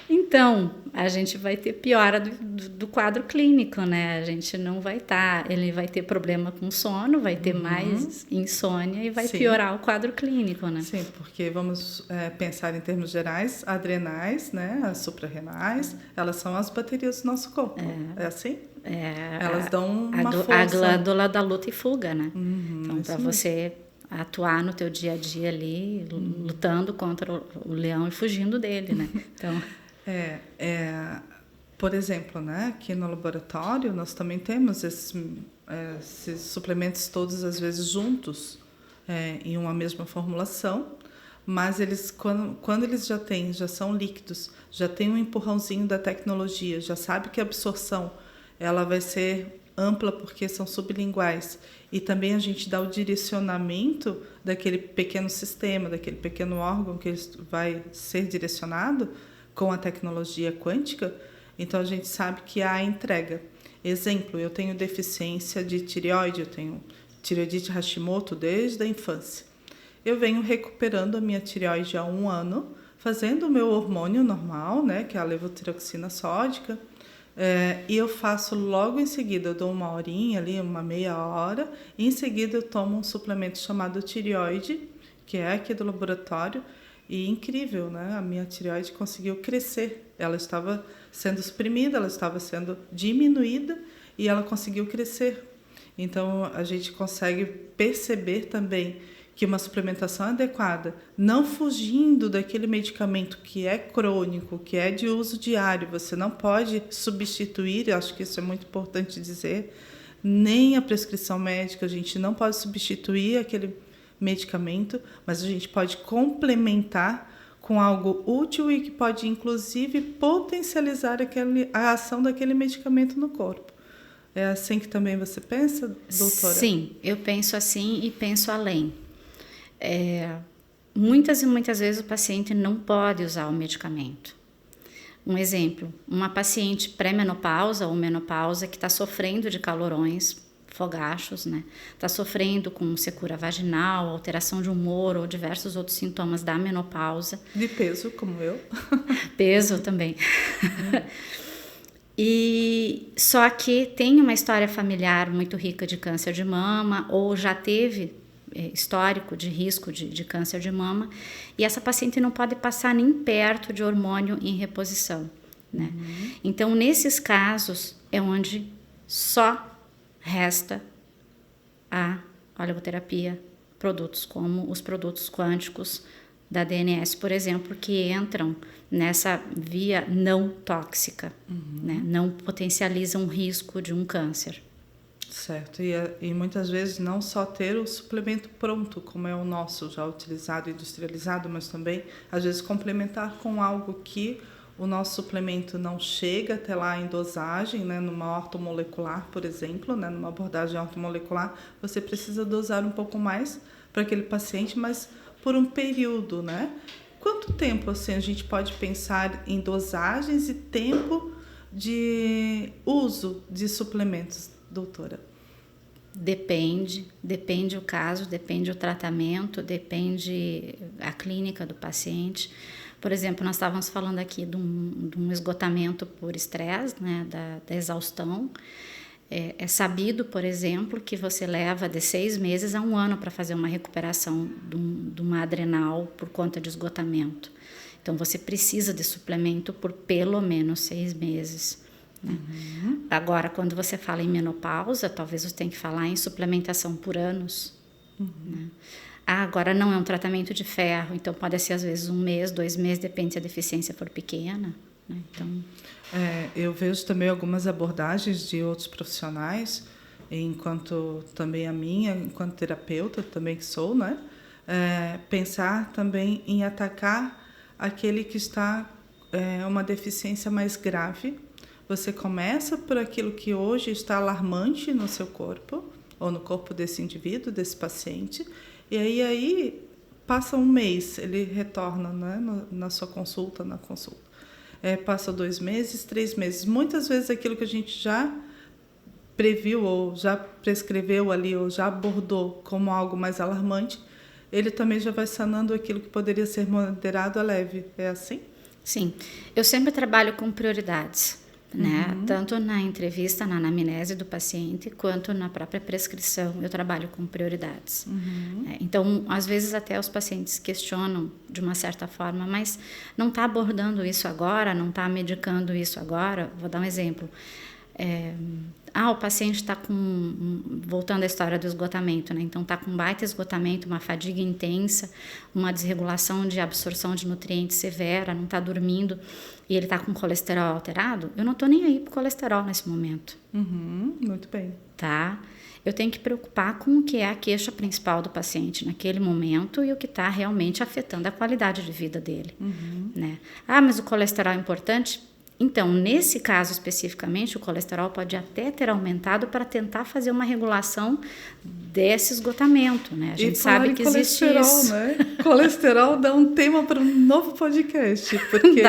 Então, a gente vai ter piora do quadro clínico, né? A gente não vai ele vai ter problema com sono, vai ter mais insônia e vai piorar o quadro clínico, né? Sim, porque vamos pensar em termos gerais, adrenais, né? As suprarrenais, elas são as baterias do nosso corpo. É assim? Elas dão uma força. A glândula da luta e fuga, né? Então, para você atuar no teu dia a dia ali, lutando contra o leão e fugindo dele, né? Então... por exemplo, né, aqui no laboratório nós também temos esses suplementos todos às vezes juntos em uma mesma formulação, mas eles quando eles já são líquidos, já tem um empurrãozinho da tecnologia, já sabe que a absorção ela vai ser ampla porque são sublinguais e também a gente dá o direcionamento daquele pequeno sistema, daquele pequeno órgão que vai ser direcionado com a tecnologia quântica, então a gente sabe que há entrega. Exemplo, eu tenho deficiência de tireoide, eu tenho tireoidite Hashimoto desde a infância. Eu venho recuperando a minha tireoide há 1 ano, fazendo o meu hormônio normal, né, que é a levotiroxina sódica, e eu faço logo em seguida, eu dou 1 horinha ali, uma meia hora, e em seguida eu tomo um suplemento chamado tireoide, que é aqui do laboratório, e incrível, né? A minha tireoide conseguiu crescer. Ela estava sendo suprimida, ela estava sendo diminuída e ela conseguiu crescer. Então, a gente consegue perceber também que uma suplementação adequada, não fugindo daquele medicamento que é crônico, que é de uso diário, você não pode substituir, eu acho que isso é muito importante dizer, nem a prescrição médica, a gente não pode substituir aquele medicamento, mas a gente pode complementar com algo útil e que pode, inclusive, potencializar a ação daquele medicamento no corpo. É assim que também você pensa, doutora? Sim, eu penso assim e penso além. Muitas e muitas vezes o paciente não pode usar o medicamento. Um exemplo, uma paciente pré-menopausa ou menopausa que está sofrendo de calorões, fogachos, né? Está sofrendo com secura vaginal, alteração de humor ou diversos outros sintomas da menopausa. De peso, como eu. Peso também. E só que tem uma história familiar muito rica de câncer de mama ou já teve histórico de risco de câncer de mama, e essa paciente não pode passar nem perto de hormônio em reposição, né? Então, nesses casos, é onde só resta a oligoterapia, produtos como os produtos quânticos da DNS, por exemplo, que entram nessa via não tóxica, né? Não potencializam o risco de um câncer. Certo, e muitas vezes não só ter o suplemento pronto, como é o nosso, já utilizado, industrializado, mas também, às vezes, complementar com algo que o nosso suplemento não chega até lá em dosagem, né? Numa ortomolecular, por exemplo, né? Numa abordagem ortomolecular, você precisa dosar um pouco mais para aquele paciente, mas por um período, né? Quanto tempo assim, a gente pode pensar em dosagens e tempo de uso de suplementos, doutora? Depende o caso, depende o tratamento, depende a clínica do paciente. Por exemplo, nós estávamos falando aqui de um esgotamento por estresse, né, da exaustão. É sabido, por exemplo, que você leva de 6 meses a 1 ano para fazer uma recuperação de uma adrenal por conta de esgotamento. Então, você precisa de suplemento por pelo menos 6 meses. Né? Agora, quando você fala em menopausa, talvez você tenha que falar em suplementação por anos. Né? Agora, não é um tratamento de ferro, então pode ser às vezes 1 mês, 2 meses, depende se a deficiência for pequena. Né? Então, eu vejo também algumas abordagens de outros profissionais, enquanto também a minha, enquanto terapeuta também que sou, né? Pensar também em atacar aquele que está uma deficiência mais grave. Você começa por aquilo que hoje está alarmante no seu corpo, ou no corpo desse indivíduo, desse paciente, e aí passa 1 mês, ele retorna, né, na sua consulta, na consulta. Passa 2 meses, 3 meses. Muitas vezes aquilo que a gente já previu, ou já prescreveu ali, ou já abordou como algo mais alarmante, ele também já vai sanando aquilo que poderia ser moderado a leve. É assim? Sim. Eu sempre trabalho com prioridades. Né? Tanto na entrevista, na anamnese do paciente, quanto na própria prescrição, eu trabalho com prioridades. Então, às vezes até os pacientes questionam de uma certa forma, mas não está abordando isso agora, não está medicando isso agora. Vou dar um exemplo. O paciente está voltando à história do esgotamento, né? Então está com baita esgotamento, uma fadiga intensa, uma desregulação de absorção de nutrientes severa, não está dormindo e ele está com colesterol alterado. Eu não estou nem aí para o colesterol nesse momento. Muito bem. Tá? Eu tenho que preocupar com o que é a queixa principal do paciente naquele momento e o que está realmente afetando a qualidade de vida dele. Né? Mas o colesterol é importante? Então, nesse caso especificamente, o colesterol pode até ter aumentado para tentar fazer uma regulação desse esgotamento, né? A gente sabe que existe isso. Né? Colesterol dá um tema para um novo podcast, porque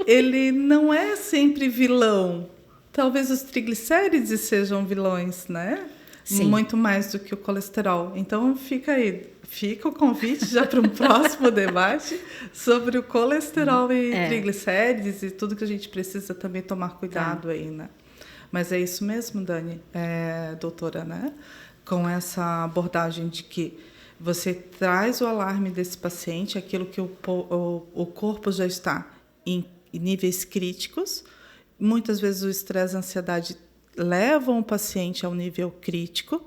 ele não é sempre vilão. Talvez os triglicérides sejam vilões, né? Sim. Muito mais do que o colesterol. Então, fica o convite já para um próximo debate sobre o colesterol e triglicérides e tudo que a gente precisa também tomar cuidado aí, né? Mas é isso mesmo, Dani, doutora, né? Com essa abordagem de que você traz o alarme desse paciente, aquilo que o corpo já está em níveis críticos. Muitas vezes o estresse e a ansiedade levam o paciente ao nível crítico,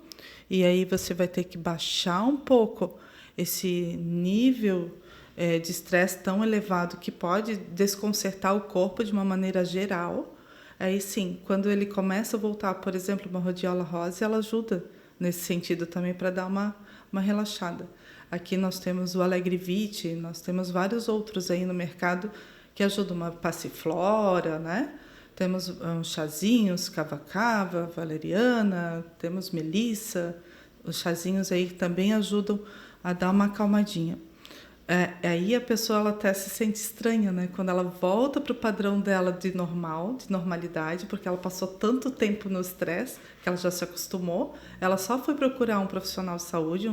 e aí você vai ter que baixar um pouco esse nível de estresse tão elevado que pode desconcertar o corpo de uma maneira geral. Aí sim, quando ele começa a voltar, por exemplo, uma rhodiola rosa, ela ajuda nesse sentido também para dar uma relaxada. Aqui nós temos o Alegrivit, nós temos vários outros aí no mercado que ajudam, uma passiflora, né? Temos chazinhos, cava-cava, valeriana, temos melissa, os chazinhos aí também ajudam a dar uma acalmadinha. Aí a pessoa ela até se sente estranha, né? Quando ela volta para o padrão dela de normalidade, porque ela passou tanto tempo no estresse, que ela já se acostumou, ela só foi procurar um profissional de saúde,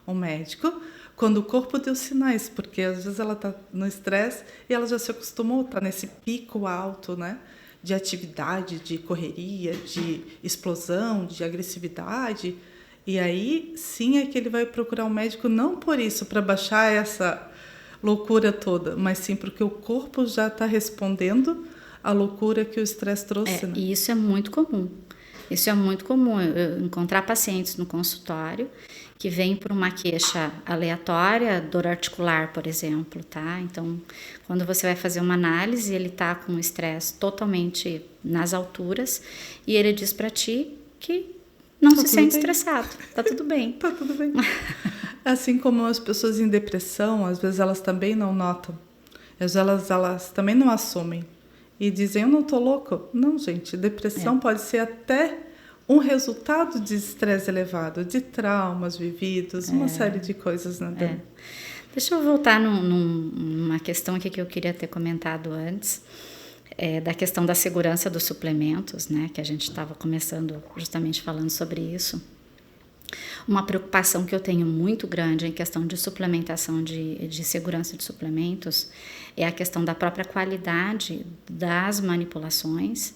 um médico, quando o corpo deu sinais, porque às vezes ela está no estresse e ela já se acostumou, está nesse pico alto, né? De atividade, de correria, de explosão, de agressividade. E aí, sim, é que ele vai procurar um médico, não por isso, para baixar essa loucura toda, mas sim porque o corpo já está respondendo à loucura que o estresse trouxe. Né? E isso é muito comum. Isso é muito comum, eu encontrar pacientes no consultório que vêm por uma queixa aleatória, dor articular, por exemplo, tá? Então, quando você vai fazer uma análise, ele está com o estresse totalmente nas alturas e ele diz para ti que não se sente estressado, tá tudo bem. Tá tudo bem. Assim como as pessoas em depressão, às vezes elas também não notam, às vezes elas também não assumem e dizem, eu não tô louco. Não, gente, depressão pode ser até um resultado de estresse elevado, de traumas vividos, uma série de coisas, né, Dani? Deixa eu voltar numa questão aqui que eu queria ter comentado antes, da questão da segurança dos suplementos, né, que a gente estava começando justamente falando sobre isso. Uma preocupação que eu tenho muito grande em questão de suplementação, de segurança de suplementos, é a questão da própria qualidade das manipulações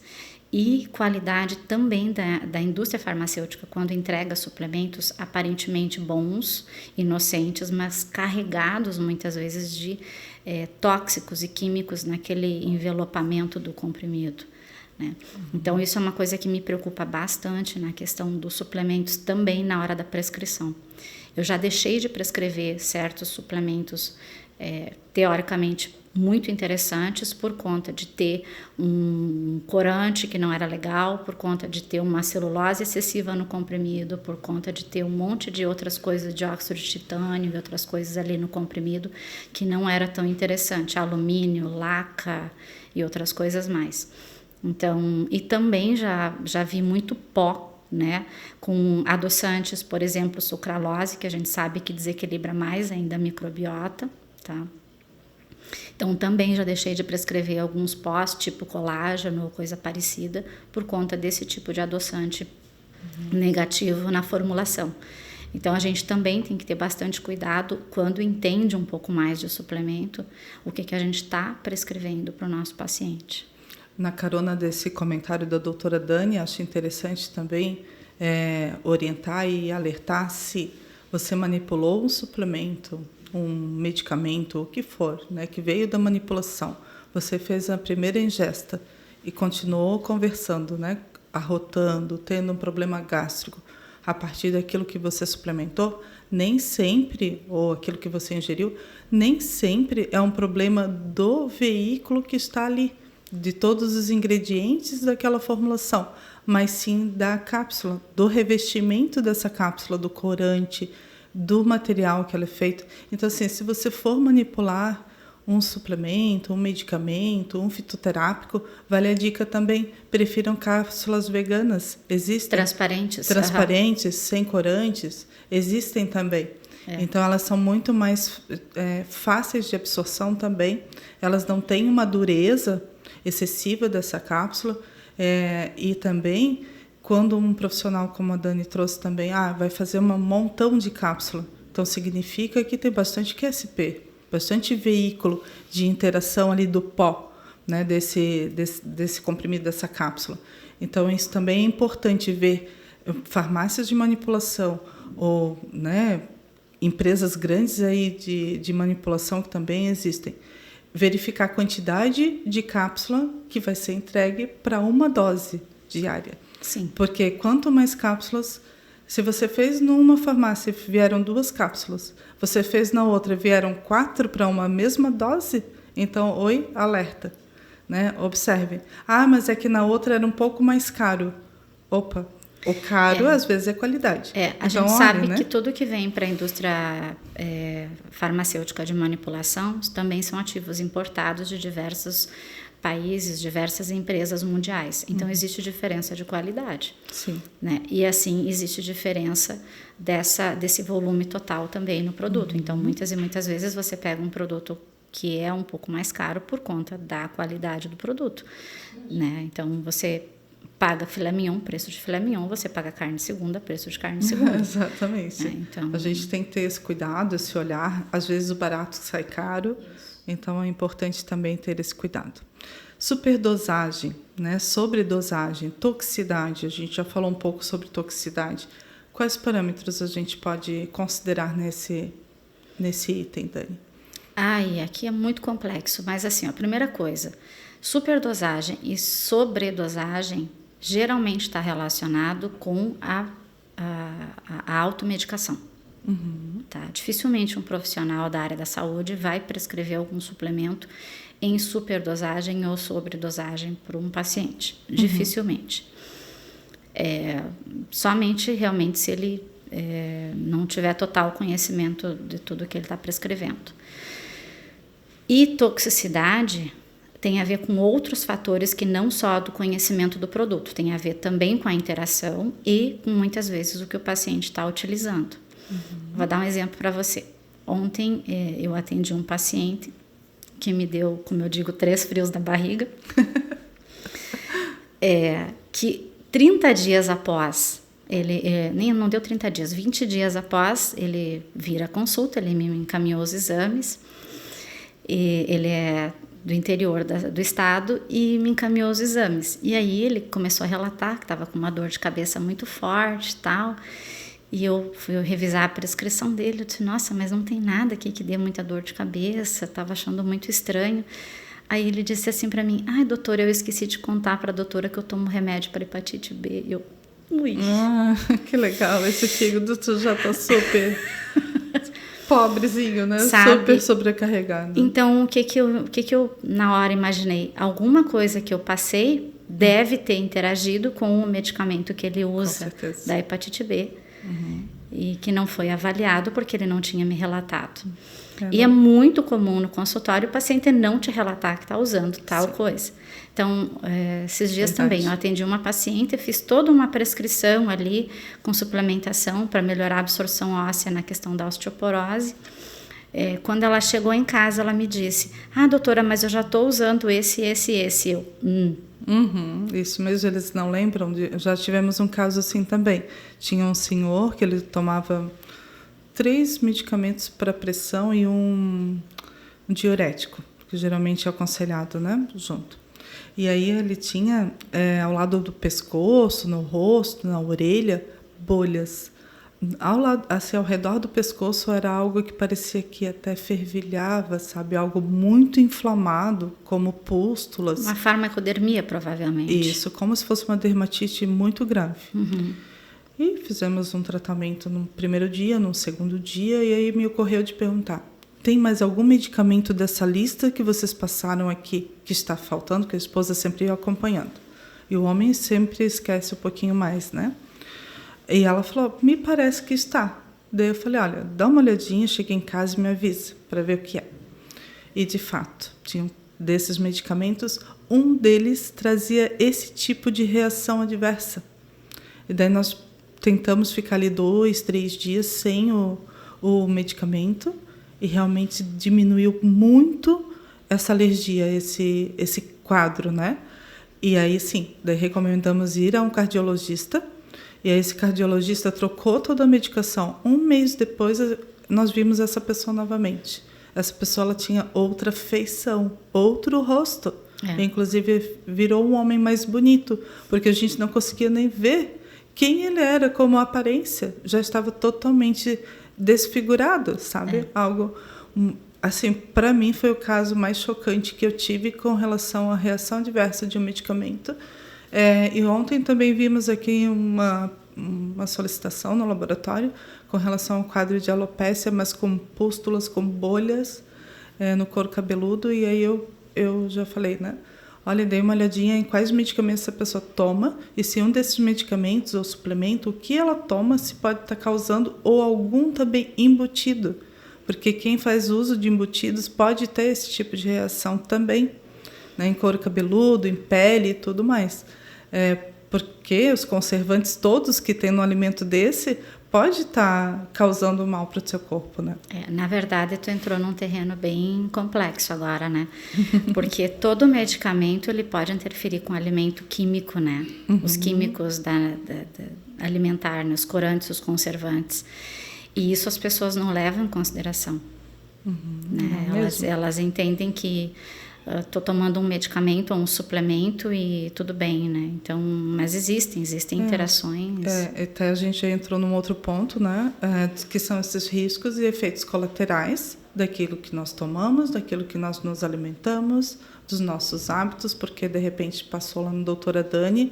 e qualidade também da indústria farmacêutica, quando entrega suplementos aparentemente bons, inocentes, mas carregados muitas vezes de tóxicos e químicos naquele envelopamento do comprimido. Né? Então, isso é uma coisa que me preocupa bastante na questão dos suplementos também na hora da prescrição. Eu já deixei de prescrever certos suplementos teoricamente muito interessantes por conta de ter um corante que não era legal, por conta de ter uma celulose excessiva no comprimido, por conta de ter um monte de outras coisas, dióxido de titânio e outras coisas ali no comprimido que não era tão interessante, alumínio, laca e outras coisas mais. Então, e também já vi muito pó, né, com adoçantes, por exemplo, sucralose, que a gente sabe que desequilibra mais ainda a microbiota, tá? Então, também já deixei de prescrever alguns pós, tipo colágeno ou coisa parecida, por conta desse tipo de adoçante negativo na formulação. Então, a gente também tem que ter bastante cuidado quando entende um pouco mais de suplemento, o que a gente está prescrevendo para o nosso paciente. Na carona desse comentário da doutora Dani, acho interessante também orientar e alertar se você manipulou um suplemento, um medicamento, o que for, né, que veio da manipulação. Você fez a primeira ingesta e continuou conversando, né, arrotando, tendo um problema gástrico a partir daquilo que você suplementou, nem sempre, ou aquilo que você ingeriu, nem sempre é um problema do veículo que está ali, de todos os ingredientes daquela formulação, mas sim da cápsula, do revestimento dessa cápsula, do corante, do material que ela é feita. Então, assim, se você for manipular um suplemento, um medicamento, um fitoterápico, vale a dica também, prefiram cápsulas veganas. Existem. Transparentes, sem corantes, existem também. Então, elas são muito mais fáceis de absorção também. Elas não têm uma dureza excessiva dessa cápsula. E também, quando um profissional como a Dani trouxe também, vai fazer um montão de cápsula. Então, significa que tem bastante QSP, bastante veículo de interação ali do pó, né, desse comprimido, dessa cápsula. Então, isso também é importante ver farmácias de manipulação ou, né, empresas grandes aí de manipulação que também existem. Verificar a quantidade de cápsula que vai ser entregue para uma dose diária. Sim. Porque quanto mais cápsulas, se você fez numa farmácia vieram 2 cápsulas, você fez na outra vieram 4 para uma mesma dose, então, alerta, né? Observe. Mas é que na outra era um pouco mais caro. Opa, O caro, às vezes, é qualidade. A gente sabe, né, que tudo que vem para a indústria farmacêutica de manipulação também são ativos importados de diversos países, diversas empresas mundiais. Então, existe diferença de qualidade. Sim. Né? E, assim, existe diferença desse volume total também no produto. Então, muitas e muitas vezes você pega um produto que é um pouco mais caro por conta da qualidade do produto. Né? Então, você paga filé mignon, preço de filé mignon, você paga carne segunda, preço de carne segunda. Exatamente. Então, a gente tem que ter esse cuidado, esse olhar. Às vezes o barato sai caro, então é importante também ter esse cuidado. Superdosagem, né? Sobredosagem, toxicidade. A gente já falou um pouco sobre toxicidade. Quais parâmetros a gente pode considerar nesse item, Dani? Aqui é muito complexo, mas assim, a primeira coisa, superdosagem e sobredosagem geralmente está relacionado com a automedicação. Tá? Dificilmente um profissional da área da saúde vai prescrever algum suplemento em superdosagem ou sobredosagem para um paciente. Dificilmente. Somente realmente se ele não tiver total conhecimento de tudo que ele está prescrevendo. E toxicidade tem a ver com outros fatores que não só do conhecimento do produto, tem a ver também com a interação e com muitas vezes o que o paciente está utilizando. Vou dar um exemplo para você. Ontem eu atendi um paciente que me deu, como eu digo, 3 frios na barriga, que 30 dias após, nem não deu 30 dias, 20 dias após ele vir à consulta, ele me encaminhou os exames, e ele é do interior do estado e me encaminhou os exames. E aí ele começou a relatar que estava com uma dor de cabeça muito forte e tal. E eu fui revisar a prescrição dele. Eu disse, nossa, mas não tem nada aqui que dê muita dor de cabeça. Estava achando muito estranho. Aí ele disse assim para mim, doutora, eu esqueci de contar para a doutora que eu tomo remédio para hepatite B. E eu, ui. Que legal, esse fígado tu já tá super... pobrezinho, né? Sabe? Super sobrecarregado. Então, o que eu na hora imaginei? Alguma coisa que eu passei deve ter interagido com o medicamento que ele usa da hepatite B e que não foi avaliado porque ele não tinha me relatado. E é muito comum no consultório o paciente não te relatar que está usando tal coisa. Então, esses dias também eu atendi uma paciente, fiz toda uma prescrição ali com suplementação para melhorar a absorção óssea na questão da osteoporose. Quando ela chegou em casa, ela me disse, doutora, mas eu já estou usando esse. Eu, Isso mesmo, eles não lembram? Já tivemos um caso assim também. Tinha um senhor que ele tomava 3 medicamentos para pressão e um diurético, que geralmente é aconselhado, né, junto. E aí ele tinha, ao lado do pescoço, no rosto, na orelha, bolhas. Ao redor do pescoço era algo que parecia que até fervilhava, sabe? Algo muito inflamado, como pústulas. Uma farmacodermia, provavelmente. Isso, como se fosse uma dermatite muito grave. E fizemos um tratamento no primeiro dia, no segundo dia, e aí me ocorreu de perguntar, tem mais algum medicamento dessa lista que vocês passaram aqui que está faltando? Que a esposa sempre ia acompanhando. E o homem sempre esquece um pouquinho mais, né? E ela falou, me parece que está. Daí eu falei, olha, dá uma olhadinha, chega em casa e me avisa para ver o que é. E, de fato, tinha desses medicamentos, um deles trazia esse tipo de reação adversa. E daí nós tentamos ficar ali 2, 3 dias sem o medicamento e realmente diminuiu muito essa alergia, esse quadro, né? E aí, sim, daí recomendamos ir a um cardiologista. E aí esse cardiologista trocou toda a medicação. 1 mês depois, nós vimos essa pessoa novamente. Essa pessoa ela tinha outra feição, outro rosto. Inclusive, virou um homem mais bonito, porque a gente não conseguia nem ver quem ele era, como a aparência. Já estava totalmente desfigurado, sabe? Algo, assim, para mim foi o caso mais chocante que eu tive com relação à reação adversa de um medicamento. E ontem também vimos aqui uma solicitação no laboratório com relação ao quadro de alopécia, mas com pústulas, com bolhas no couro cabeludo. E aí eu já falei, né? olha, dei uma olhadinha em quais medicamentos a pessoa toma e se um desses medicamentos ou suplemento, o que ela toma, se pode estar causando ou algum também embutido. Porque quem faz uso de embutidos pode ter esse tipo de reação também, né, em couro cabeludo, em pele e tudo mais. Porque os conservantes todos que tem no alimento desse pode estar causando mal para o seu corpo, né? Na verdade, tu entrou num terreno bem complexo agora, né? Porque todo medicamento ele pode interferir com o alimento químico, né? Os químicos da alimentar, né? Os corantes, os conservantes. E isso as pessoas não levam em consideração. Né? Elas entendem que estou tomando um medicamento ou um suplemento e tudo bem, né? Então, mas existem interações. Até a gente já entrou num outro ponto, né? Que são esses riscos e efeitos colaterais daquilo que nós tomamos, daquilo que nós nos alimentamos, dos nossos hábitos, porque de repente passou lá no doutora Dani,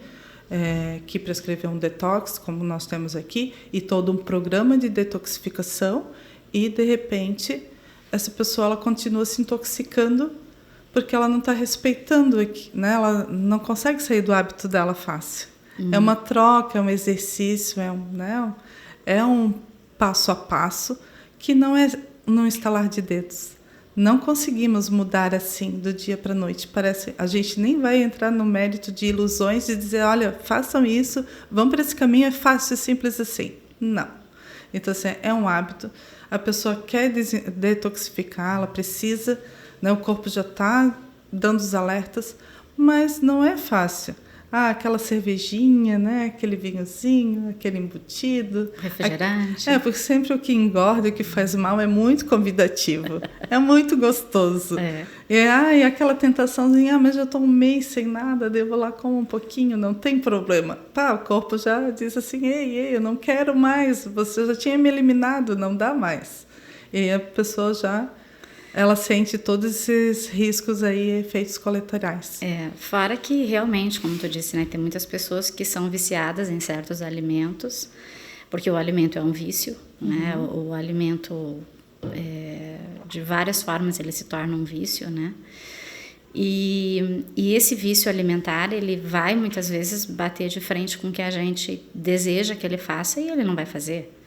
que prescreveu um detox, como nós temos aqui, e todo um programa de detoxificação, e de repente essa pessoa ela continua se intoxicando porque ela não está respeitando, né? Ela não consegue sair do hábito dela fácil. É uma troca, é um exercício, é um passo a passo que não é num estalar de dedos. Não conseguimos mudar assim do dia para a noite. Parece, a gente nem vai entrar no mérito de ilusões de dizer, olha, façam isso, vão para esse caminho, é fácil, é simples assim. Não. Então, assim, é um hábito. A pessoa quer detoxificar, ela precisa, né, o corpo já está dando os alertas, mas não é fácil. Aquela cervejinha, né? Aquele vinhozinho, aquele embutido. Refrigerante. Porque sempre o que engorda, o que faz mal é muito convidativo. É muito gostoso. E aquela tentaçãozinha, mas eu estou um mês sem nada, devo lá comer um pouquinho, não tem problema. O corpo já diz assim, ei, eu não quero mais, você já tinha me eliminado, não dá mais. E aí a pessoa ela sente todos esses riscos aí, efeitos colaterais. Fora que realmente, como tu disse, né, tem muitas pessoas que são viciadas em certos alimentos, porque o alimento é um vício, né? O alimento, de várias formas, ele se torna um vício, né? E esse vício alimentar, ele vai muitas vezes bater de frente com o que a gente deseja que ele faça e ele não vai fazer.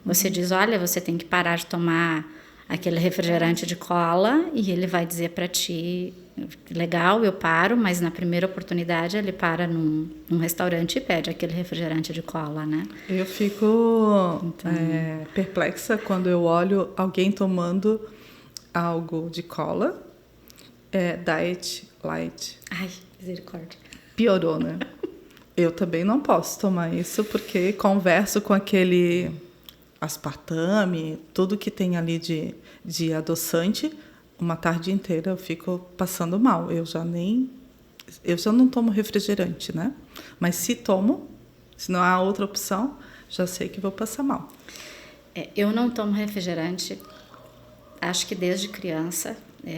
Você diz, olha, você tem que parar de tomar aquele refrigerante de cola, e ele vai dizer para ti, legal, eu paro, mas na primeira oportunidade ele para num restaurante e pede aquele refrigerante de cola, né? Eu fico perplexa quando eu olho alguém tomando algo de cola, diet light. Ai, misericórdia. Piorou, né? Eu também não posso tomar isso, porque converso com aquele aspartame, tudo que tem ali de adoçante, uma tarde inteira eu fico passando mal. Eu já não tomo refrigerante, né? Mas se tomo, se não há outra opção, já sei que vou passar mal. Eu não tomo refrigerante, acho que desde criança,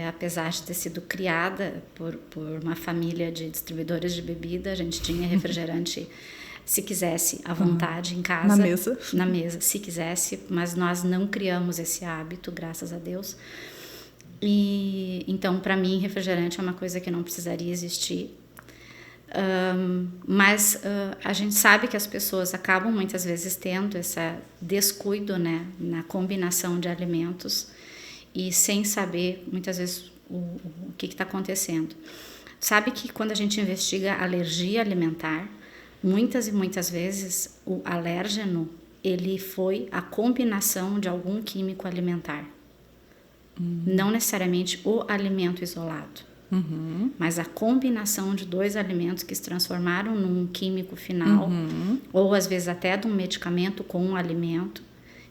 apesar de ter sido criada por uma família de distribuidores de bebida, a gente tinha refrigerante se quisesse, à vontade, em casa. Na mesa. Na mesa, se quisesse, mas nós não criamos esse hábito, graças a Deus. E então, para mim, refrigerante é uma coisa que não precisaria existir. Mas a gente sabe que as pessoas acabam muitas vezes tendo esse descuido, né, na combinação de alimentos e sem saber, muitas vezes, o que está acontecendo. Sabe que quando a gente investiga alergia alimentar, muitas e muitas vezes o alérgeno ele foi a combinação de algum químico alimentar. Não necessariamente o alimento isolado, mas a combinação de dois alimentos que se transformaram num químico final, ou às vezes até de um medicamento com um alimento,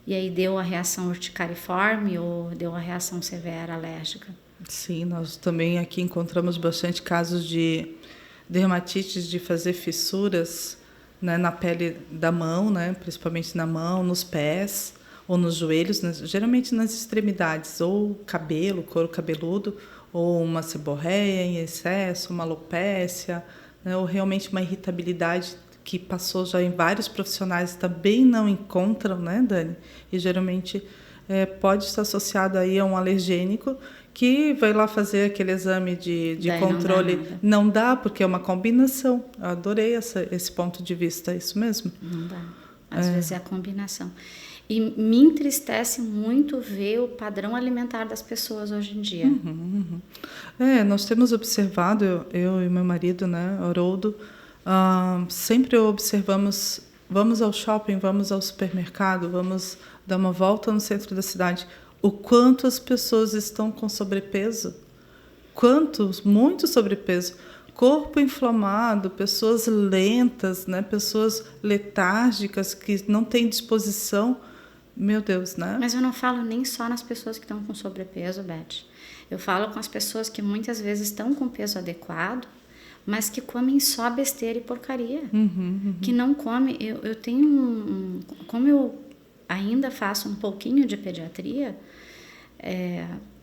e aí deu a reação urticariforme ou deu a reação severa alérgica. Sim, nós também aqui encontramos bastante casos de dermatites, de fazer fissuras, né, na pele da mão, né, principalmente na mão, nos pés ou nos joelhos, geralmente nas extremidades, ou cabelo, couro cabeludo, ou uma seborreia em excesso, uma alopécia, né, ou realmente uma irritabilidade que passou já em vários profissionais também não encontram, né, Dani? E geralmente pode estar associado aí a um alergênico que vai lá fazer aquele exame de Daí controle. Não dá, porque é uma combinação. Eu adorei esse ponto de vista, é isso mesmo? Não dá. Às vezes é a combinação. E me entristece muito ver o padrão alimentar das pessoas hoje em dia. Nós temos observado, eu e meu marido, né, Haroldo, sempre observamos, vamos ao shopping, vamos ao supermercado, vamos dar uma volta no centro da cidade, o quanto as pessoas estão com sobrepeso, muito sobrepeso, corpo inflamado, pessoas lentas, né, pessoas letárgicas que não têm disposição. Meu Deus, né? Mas eu não falo nem só nas pessoas que estão com sobrepeso, Beth. Eu falo com as pessoas que muitas vezes estão com peso adequado, mas que comem só besteira e porcaria. Que não comem. Eu tenho como eu ainda faço um pouquinho de pediatria,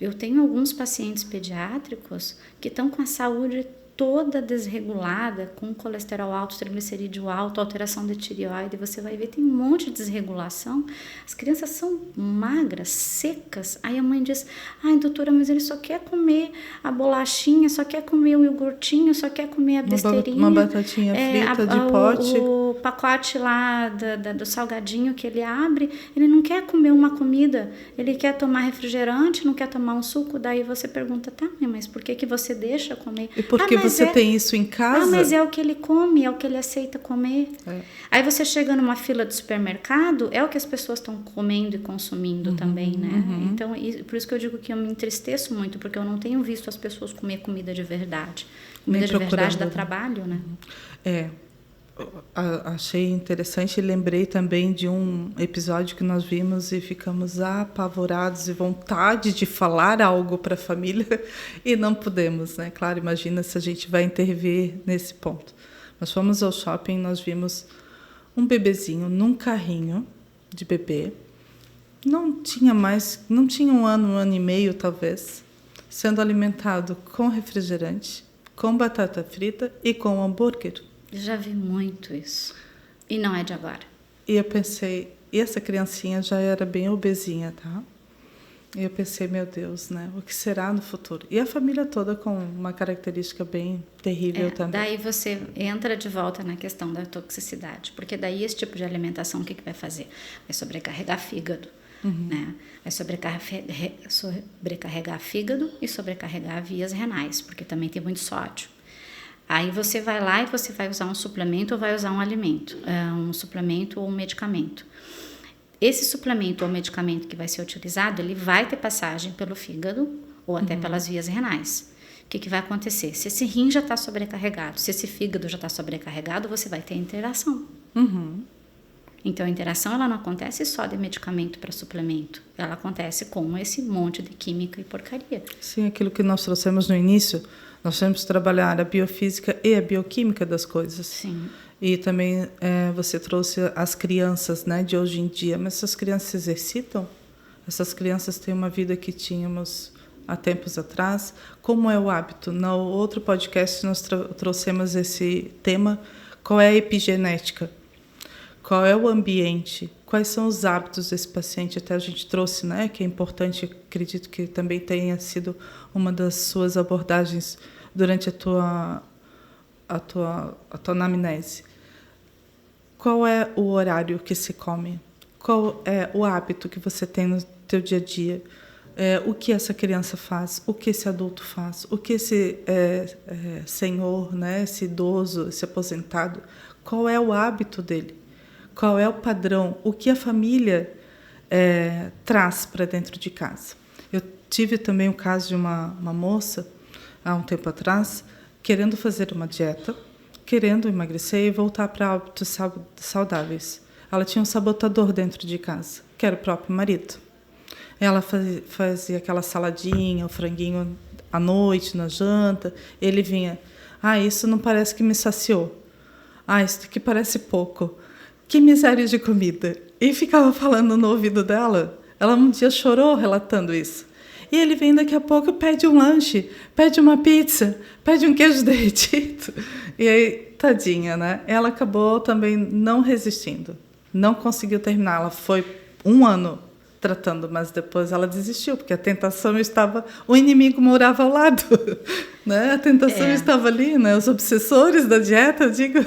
eu tenho alguns pacientes pediátricos que estão com a saúde toda desregulada, com colesterol alto, triglicerídeo alto, alteração de tireoide, você vai ver, tem um monte de desregulação. As crianças são magras, secas. Aí a mãe diz, ai doutora, mas ele só quer comer a bolachinha, só quer comer o iogurtinho, só quer comer a besteirinha. Uma batatinha frita de pote. O pacote lá do salgadinho que ele abre, ele não quer comer uma comida, ele quer tomar refrigerante, não quer tomar um suco. Daí você pergunta, tá, mas por que você deixa comer? E por que você tem isso em casa? Mas é o que ele come, é o que ele aceita comer. Aí você chega numa fila de supermercado, é o que as pessoas estão comendo e consumindo também, né? Então, por isso que eu digo que eu me entristeço muito, porque eu não tenho visto as pessoas comer comida de verdade. Comida de verdade dá trabalho, né? Achei interessante e lembrei também de um episódio que nós vimos e ficamos apavorados e vontade de falar algo para a família e não pudemos, né? Claro, imagina se a gente vai intervir nesse ponto. Nós fomos ao shopping, nós vimos um bebezinho num carrinho de bebê, não tinha um ano e meio talvez, sendo alimentado com refrigerante, com batata frita e com hambúrguer. Já vi muito isso. E não é de agora. E eu pensei, e essa criancinha já era bem obesinha, tá? E eu pensei, meu Deus, né? O que será no futuro? E a família toda com uma característica bem terrível também. Daí você entra de volta na questão da toxicidade. Porque daí esse tipo de alimentação, o que vai fazer? Vai sobrecarregar fígado. Né? Vai sobrecarregar fígado e sobrecarregar vias renais, porque também tem muito sódio. Aí você vai lá e você vai usar um suplemento ou vai usar um alimento, um suplemento ou um medicamento. Esse suplemento ou medicamento que vai ser utilizado, ele vai ter passagem pelo fígado ou até pelas vias renais. O que vai acontecer? Se esse rim já está sobrecarregado, se esse fígado já está sobrecarregado, você vai ter interação. Então, a interação ela não acontece só de medicamento para suplemento. Ela acontece com esse monte de química e porcaria. Sim, aquilo que nós trouxemos no início, nós temos que trabalhar a biofísica e a bioquímica das coisas. Sim. E também você trouxe as crianças, né, de hoje em dia. Mas essas crianças se exercitam? Essas crianças têm uma vida que tínhamos há tempos atrás. Como é o hábito? No outro podcast nós trouxemos esse tema. Qual é a epigenética? Qual é o ambiente? Quais são os hábitos desse paciente? Até a gente trouxe, né, que é importante, acredito que também tenha sido uma das suas abordagens durante a tua anamnese. Qual é o horário que se come? Qual é o hábito que você tem no teu dia a dia? O que essa criança faz? O que esse adulto faz? O que esse senhor, né, esse idoso, esse aposentado, qual é o hábito dele? Qual é o padrão? O que a família traz para dentro de casa? Eu tive também o caso de uma moça, há um tempo atrás, querendo fazer uma dieta, querendo emagrecer e voltar para hábitos saudáveis. Ela tinha um sabotador dentro de casa, que era o próprio marido. Ela fazia aquela saladinha, o franguinho à noite, na janta. Ele vinha, isso não parece que me saciou. Isso aqui parece pouco. Que miséria de comida. E ficava falando no ouvido dela. Ela um dia chorou relatando isso. E ele vem daqui a pouco, pede um lanche, pede uma pizza, pede um queijo derretido. E aí, tadinha, né? Ela acabou também não resistindo. Não conseguiu terminar. Ela foi 1 ano tratando, mas depois ela desistiu, porque a tentação estava... O inimigo morava ao lado, né? A tentação estava ali, né? Os obsessores da dieta, eu digo...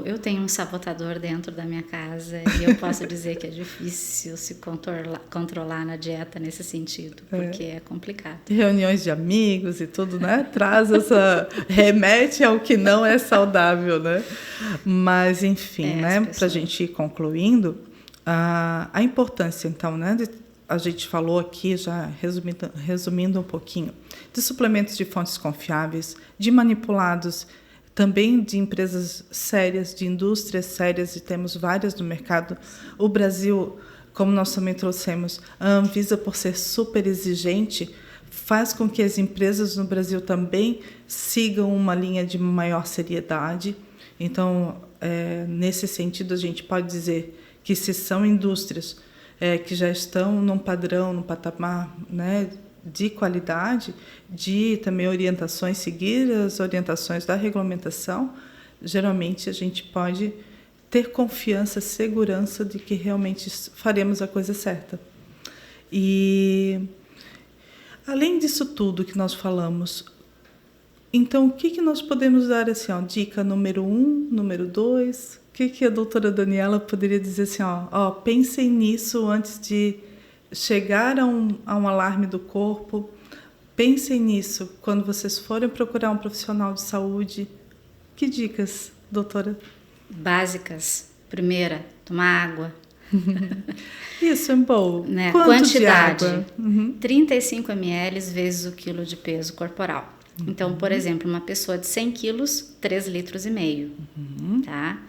Eu tenho um sabotador dentro da minha casa e eu posso dizer que é difícil se controlar na dieta nesse sentido, porque é complicado. Reuniões de amigos e tudo, né? Remete ao que não é saudável, né? Mas, enfim, né? Para a gente ir concluindo, a importância, então, né? A gente falou aqui, já resumindo um pouquinho, de suplementos de fontes confiáveis, de manipulados, também de empresas sérias, de indústrias sérias, e temos várias no mercado. O Brasil, como nós também trouxemos, a Anvisa, por ser super exigente, faz com que as empresas no Brasil também sigam uma linha de maior seriedade. Então, nesse sentido, a gente pode dizer que se são indústrias que já estão num padrão, num patamar, né, de qualidade, de também orientações, seguir as orientações da regulamentação, geralmente a gente pode ter confiança, segurança de que realmente faremos a coisa certa. E, além disso tudo que nós falamos, então, o que nós podemos dar assim, dica número 1, número 2? O que a doutora Daniela poderia dizer assim, pensem nisso antes de chegar a um alarme do corpo, pensem nisso quando vocês forem procurar um profissional de saúde. Que dicas, doutora? Básicas. Primeira, tomar água. Isso é bom. Né? Quanto quantidade, de água? 35 ml vezes o quilo de peso corporal. Então, por exemplo, uma pessoa de 100 quilos, 3,5 litros. Tá?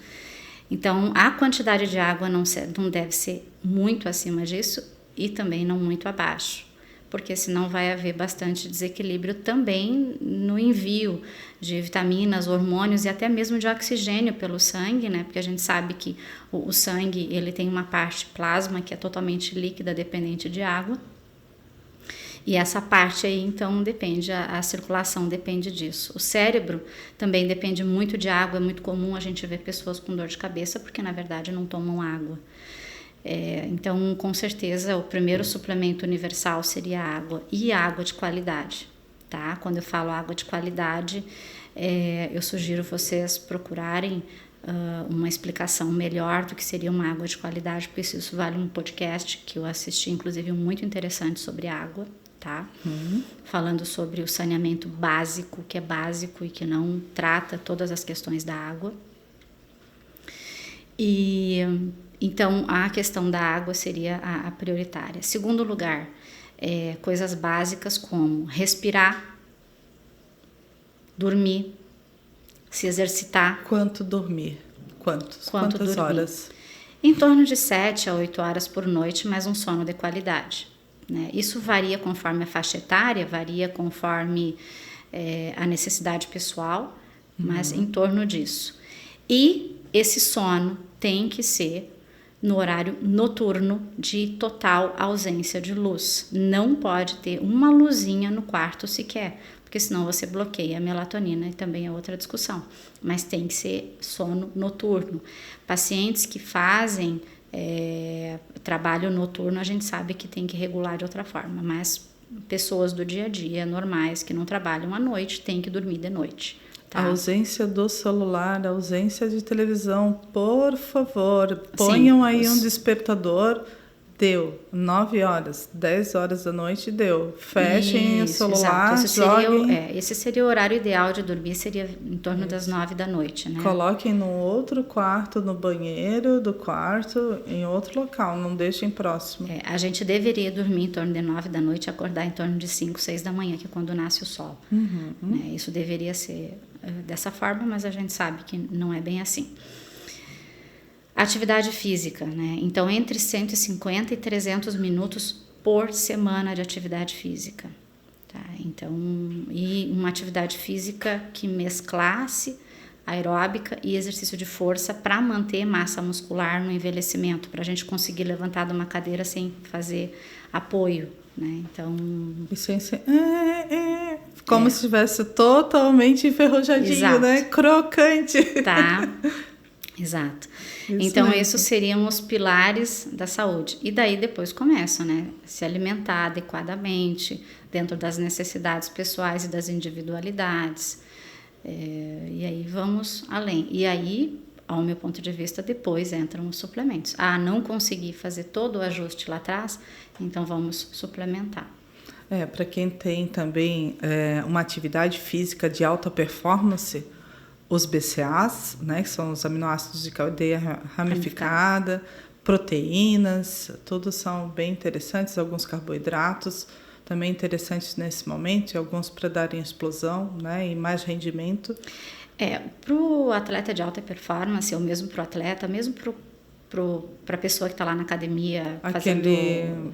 Então, a quantidade de água não deve ser muito acima disso, e também não muito abaixo, porque senão vai haver bastante desequilíbrio também no envio de vitaminas, hormônios e até mesmo de oxigênio pelo sangue, né? Porque a gente sabe que o sangue ele tem uma parte plasma que é totalmente líquida, dependente de água, e essa parte aí então depende, a circulação depende disso. O cérebro também depende muito de água, é muito comum a gente ver pessoas com dor de cabeça porque na verdade não tomam água. Então, com certeza, o primeiro suplemento universal seria a água, e água de qualidade, tá? Quando eu falo água de qualidade, eu sugiro vocês procurarem uma explicação melhor do que seria uma água de qualidade, porque isso vale um podcast que eu assisti, inclusive, muito interessante sobre água, tá? Falando sobre o saneamento básico, que é básico e que não trata todas as questões da água. Então, a questão da água seria a prioritária. Segundo lugar, coisas básicas como respirar, dormir, se exercitar. Quanto dormir? Quantas dormir? Horas? Em torno de 7 a 8 horas por noite, mas um sono de qualidade. Né? Isso varia conforme a faixa etária, varia conforme a necessidade pessoal, mas em torno disso. E esse sono tem que ser no horário noturno de total ausência de luz. Não pode ter uma luzinha no quarto sequer, porque senão você bloqueia a melatonina e também é outra discussão. Mas tem que ser sono noturno. Pacientes que fazem trabalho noturno, a gente sabe que tem que regular de outra forma, mas pessoas do dia a dia normais que não trabalham à noite têm que dormir de noite. Tá. A ausência do celular, a ausência de televisão, por favor, ponham aí um despertador, deu, 9 horas, 10 horas da noite, deu, fechem o celular, joguem. Esse seria o horário ideal de dormir, seria em torno das 9 da noite, né? Coloquem no outro quarto, no banheiro do quarto, em outro local, não deixem próximo. A gente deveria dormir em torno de 9 da noite e acordar em torno de 5, 6 da manhã, que é quando nasce o sol. Né? Isso deveria ser dessa forma, mas a gente sabe que não é bem assim. Atividade física, né? Então, entre 150 e 300 minutos por semana de atividade física. Tá? Então, e uma atividade física que mesclasse aeróbica e exercício de força para manter massa muscular no envelhecimento, para a gente conseguir levantar de uma cadeira sem fazer apoio, né? Então, como se estivesse totalmente enferrujadinho, exato. Né? Crocante. Tá. Exato. Isso Então, mesmo. esses seriam os pilares da saúde. E daí depois começam, né? Se alimentar adequadamente, dentro das necessidades pessoais e das individualidades. E aí vamos além. E aí, ao meu ponto de vista, depois entram os suplementos. Não consegui fazer todo o ajuste lá atrás, então vamos suplementar. Para quem tem também uma atividade física de alta performance, os BCAAs, né, que são os aminoácidos de cadeia ramificada, proteínas, todos são bem interessantes, alguns carboidratos também interessantes nesse momento, e alguns para darem explosão, né, e mais rendimento. Para o atleta de alta performance, ou mesmo para o atleta, mesmo para a pessoa que está lá na academia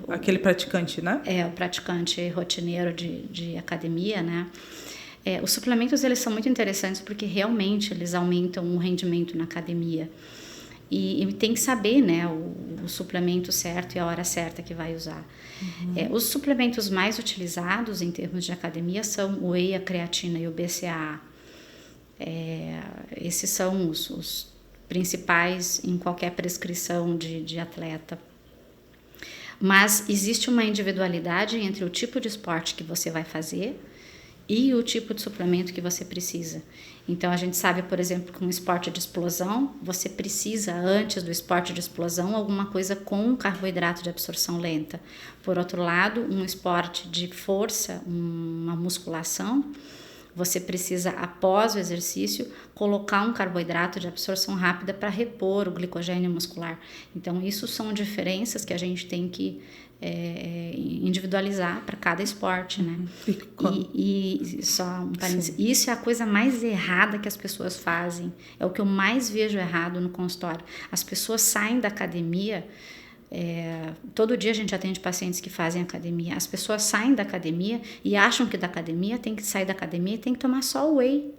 aquele praticante, né? O praticante rotineiro de academia, né? Os suplementos, eles são muito interessantes porque realmente eles aumentam o rendimento na academia. E tem que saber, né, o suplemento certo e a hora certa que vai usar. Os suplementos mais utilizados em termos de academia são o whey, a creatina e o BCAA. Esses são os principais em qualquer prescrição de atleta. Mas existe uma individualidade entre o tipo de esporte que você vai fazer e o tipo de suplemento que você precisa. Então, a gente sabe, por exemplo, que um esporte de explosão, você precisa, antes do esporte de explosão, alguma coisa com carboidrato de absorção lenta. Por outro lado, um esporte de força, uma musculação, você precisa, após o exercício, colocar um carboidrato de absorção rápida para repor o glicogênio muscular. Então, isso são diferenças que a gente tem que individualizar para cada esporte, né? E só um parênteses, isso é a coisa mais errada que as pessoas fazem. É o que eu mais vejo errado no consultório. As pessoas saem da academia... todo dia a gente atende pacientes que fazem academia. As pessoas saem da academia e acham que da academia tem que sair da academia e tem que tomar só o whey,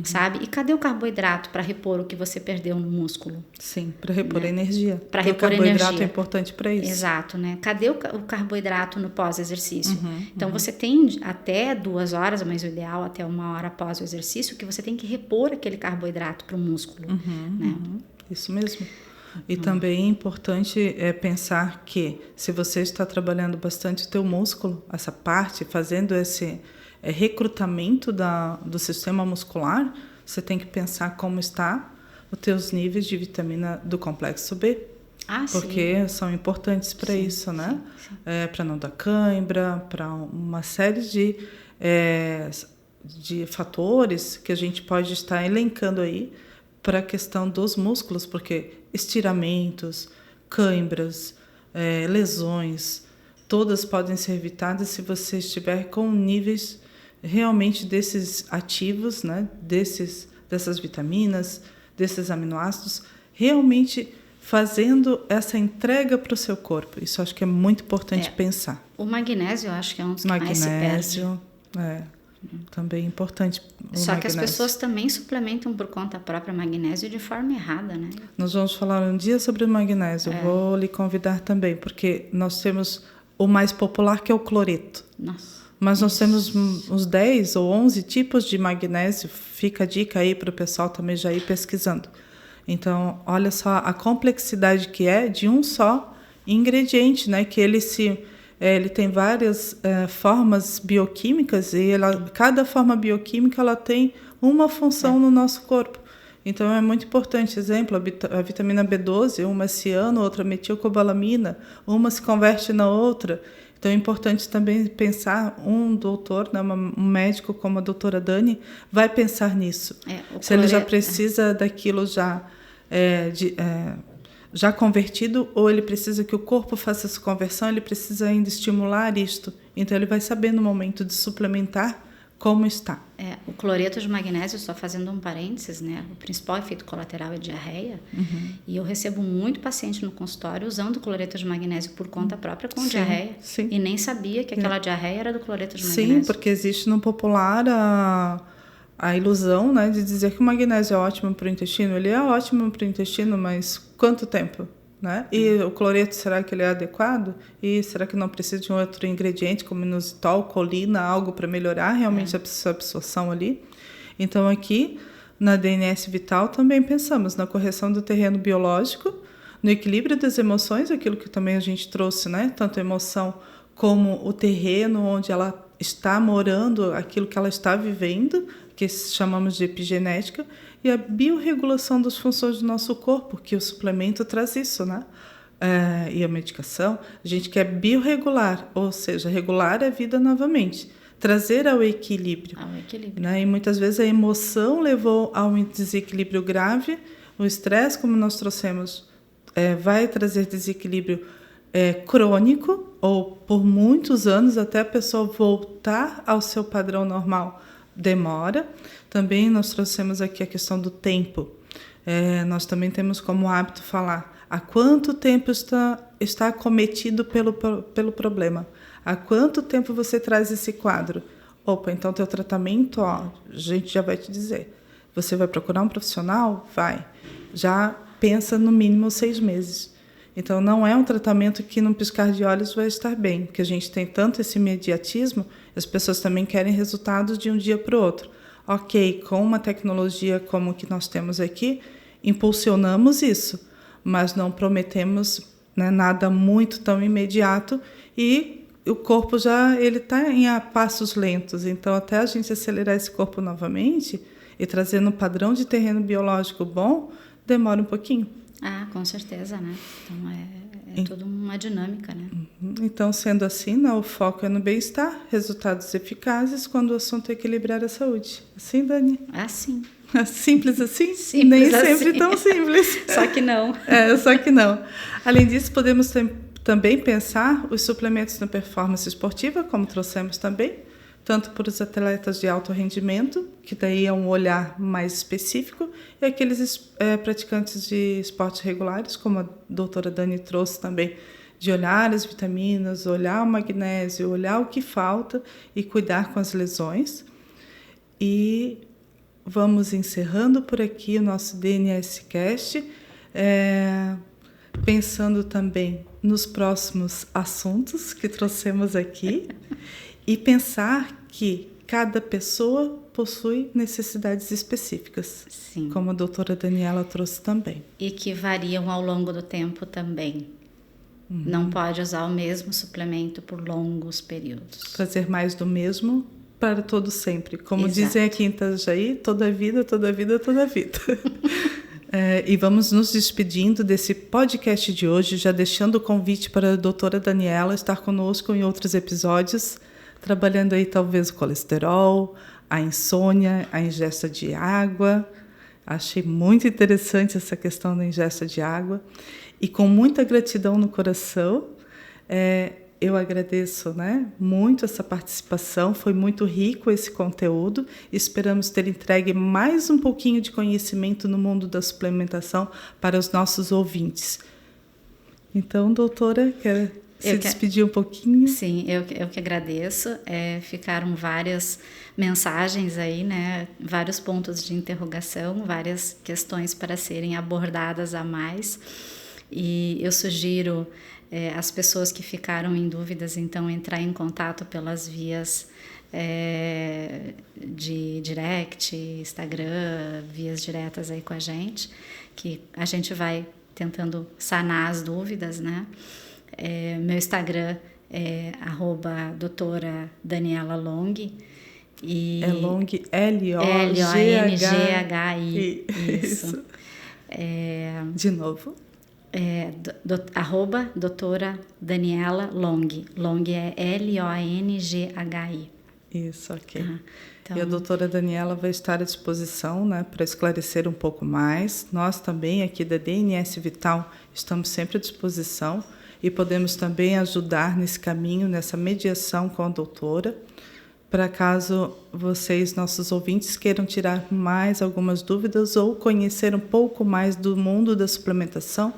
sabe? E cadê o carboidrato para repor o que você perdeu no músculo? Sim, para repor energia. Para repor energia. O carboidrato é importante para isso. Exato, né? Cadê o carboidrato no pós-exercício? Então, você tem até 2 horas, mas o ideal até 1 hora após o exercício, que você tem que repor aquele carboidrato para o músculo, né? Isso mesmo. E também é importante pensar que se você está trabalhando bastante o teu músculo, essa parte, fazendo esse recrutamento do sistema muscular, você tem que pensar como está os teus níveis de vitamina do complexo B. Porque são importantes para isso, né? Para não dar cãibra, para uma série de fatores que a gente pode estar elencando aí para a questão dos músculos, porque estiramentos, cãibras, lesões, todas podem ser evitadas se você estiver com níveis realmente desses ativos, né? Dessas vitaminas, desses aminoácidos, realmente fazendo essa entrega para o seu corpo. Isso acho que é muito importante pensar. O magnésio, eu acho que é um dos que mais se perde. Também é importante. Só que as pessoas também suplementam por conta própria magnésio de forma errada, né? Nós vamos falar um dia sobre o magnésio. Vou lhe convidar também, porque nós temos o mais popular, que é o cloreto. Nossa. Mas nós temos uns 10 ou 11 tipos de magnésio. Fica a dica aí para o pessoal também já ir pesquisando. Então, olha só a complexidade que é de um só ingrediente, né? Que ele tem várias formas bioquímicas e cada forma bioquímica ela tem uma função no nosso corpo. Então, é muito importante. Exemplo, a vitamina B12, uma é ciano, outra metilcobalamina, uma se converte na outra. Então, é importante também pensar, um doutor, né, um médico como a doutora Dani, vai pensar nisso. Se ele já precisa daquilo já convertido, ou ele precisa que o corpo faça essa conversão, ele precisa ainda estimular isto. Então, ele vai saber no momento de suplementar como está. O cloreto de magnésio, só fazendo um parênteses, né? O principal efeito colateral é diarreia. E eu recebo muito paciente no consultório usando cloreto de magnésio por conta própria com diarreia. Sim. E nem sabia que aquela diarreia era do cloreto de magnésio. Sim, porque existe no popular a ilusão, né, de dizer que o magnésio é ótimo para o intestino. Ele é ótimo para o intestino, mas quanto tempo? Né? E o cloreto, será que ele é adequado? E será que não precisa de um outro ingrediente, como inositol, colina, algo para melhorar realmente a absorção ali? Então, aqui, na DNS Vital também pensamos na correção do terreno biológico, no equilíbrio das emoções, aquilo que também a gente trouxe, né? Tanto a emoção como o terreno onde ela está morando, aquilo que ela está vivendo, que chamamos de epigenética, e a biorregulação das funções do nosso corpo, que o suplemento traz isso, né? E a medicação, a gente quer biorregular, ou seja, regular a vida novamente, trazer ao equilíbrio. Né? E muitas vezes a emoção levou a um desequilíbrio grave, o estresse, como nós trouxemos, vai trazer desequilíbrio crônico, ou por muitos anos, até a pessoa voltar ao seu padrão normal, demora. Também nós trouxemos aqui a questão do tempo. Nós também temos como hábito falar há quanto tempo está acometido pelo problema. Há quanto tempo você traz esse quadro? Opa, então teu tratamento, a gente já vai te dizer. Você vai procurar um profissional? Vai. Já pensa no mínimo 6 meses. Então, não é um tratamento que, num piscar de olhos, vai estar bem, porque a gente tem tanto esse imediatismo, as pessoas também querem resultados de um dia para o outro. Ok, com uma tecnologia como que nós temos aqui, impulsionamos isso, mas não prometemos, né, nada muito tão imediato, e o corpo já está em passos lentos. Então, até a gente acelerar esse corpo novamente e trazendo um padrão de terreno biológico bom, demora um pouquinho. Com certeza, né? Então, toda uma dinâmica, né? Então, sendo assim, o foco é no bem-estar, resultados eficazes quando o assunto é equilibrar a saúde. Assim, Dani? Assim. Simples assim? Simples Nem assim. sempre tão simples. Só que não. Só que não. Além disso, podemos também pensar os suplementos na performance esportiva, como trouxemos também, tanto para os atletas de alto rendimento, que daí é um olhar mais específico, e aqueles praticantes de esportes regulares, como a doutora Dani trouxe também, de olhar as vitaminas, olhar o magnésio, olhar o que falta e cuidar com as lesões. E vamos encerrando por aqui o nosso DNS Cast, pensando também nos próximos assuntos que trouxemos aqui, e pensar que cada pessoa possui necessidades específicas. Sim. Como a doutora Daniela trouxe também. E que variam ao longo do tempo também. Não pode usar o mesmo suplemento por longos períodos. Fazer mais do mesmo para todo sempre. Como Exato. Dizem aqui em Itajaí, toda vida, toda vida, toda vida. E vamos nos despedindo desse podcast de hoje, já deixando o convite para a doutora Daniela estar conosco em outros episódios, trabalhando aí talvez o colesterol, a insônia, a ingesta de água. Achei muito interessante essa questão da ingesta de água. E com muita gratidão no coração, eu agradeço, né, muito essa participação. Foi muito rico esse conteúdo. Esperamos ter entregue mais um pouquinho de conhecimento no mundo da suplementação para os nossos ouvintes. Então, doutora, quer despedir um pouquinho? Sim, eu que agradeço. Ficaram várias mensagens aí, né? Vários pontos de interrogação, várias questões para serem abordadas a mais. E eu sugiro as pessoas que ficaram em dúvidas, então, entrar em contato pelas vias de direct, Instagram, vias diretas aí com a gente, que a gente vai tentando sanar as dúvidas, né? Meu Instagram é @doutora Daniela Long. E é Long, L-O-N-G-H-I. Isso. De novo? @doutora Daniela Long. Long é L-O-N-G-H-I. Isso, ok. Então, e a doutora Daniela vai estar à disposição, né, para esclarecer um pouco mais. Nós também, aqui da DNS Vital, estamos sempre à disposição e podemos também ajudar nesse caminho, nessa mediação com a doutora, para caso vocês, nossos ouvintes, queiram tirar mais algumas dúvidas ou conhecer um pouco mais do mundo da suplementação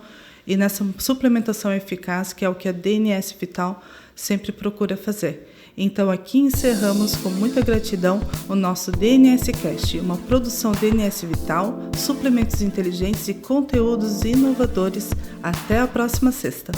e nessa suplementação eficaz, que é o que a DNS Vital sempre procura fazer. Então, aqui encerramos com muita gratidão o nosso DNS Cast, uma produção DNS Vital, suplementos inteligentes e conteúdos inovadores. Até a próxima sexta.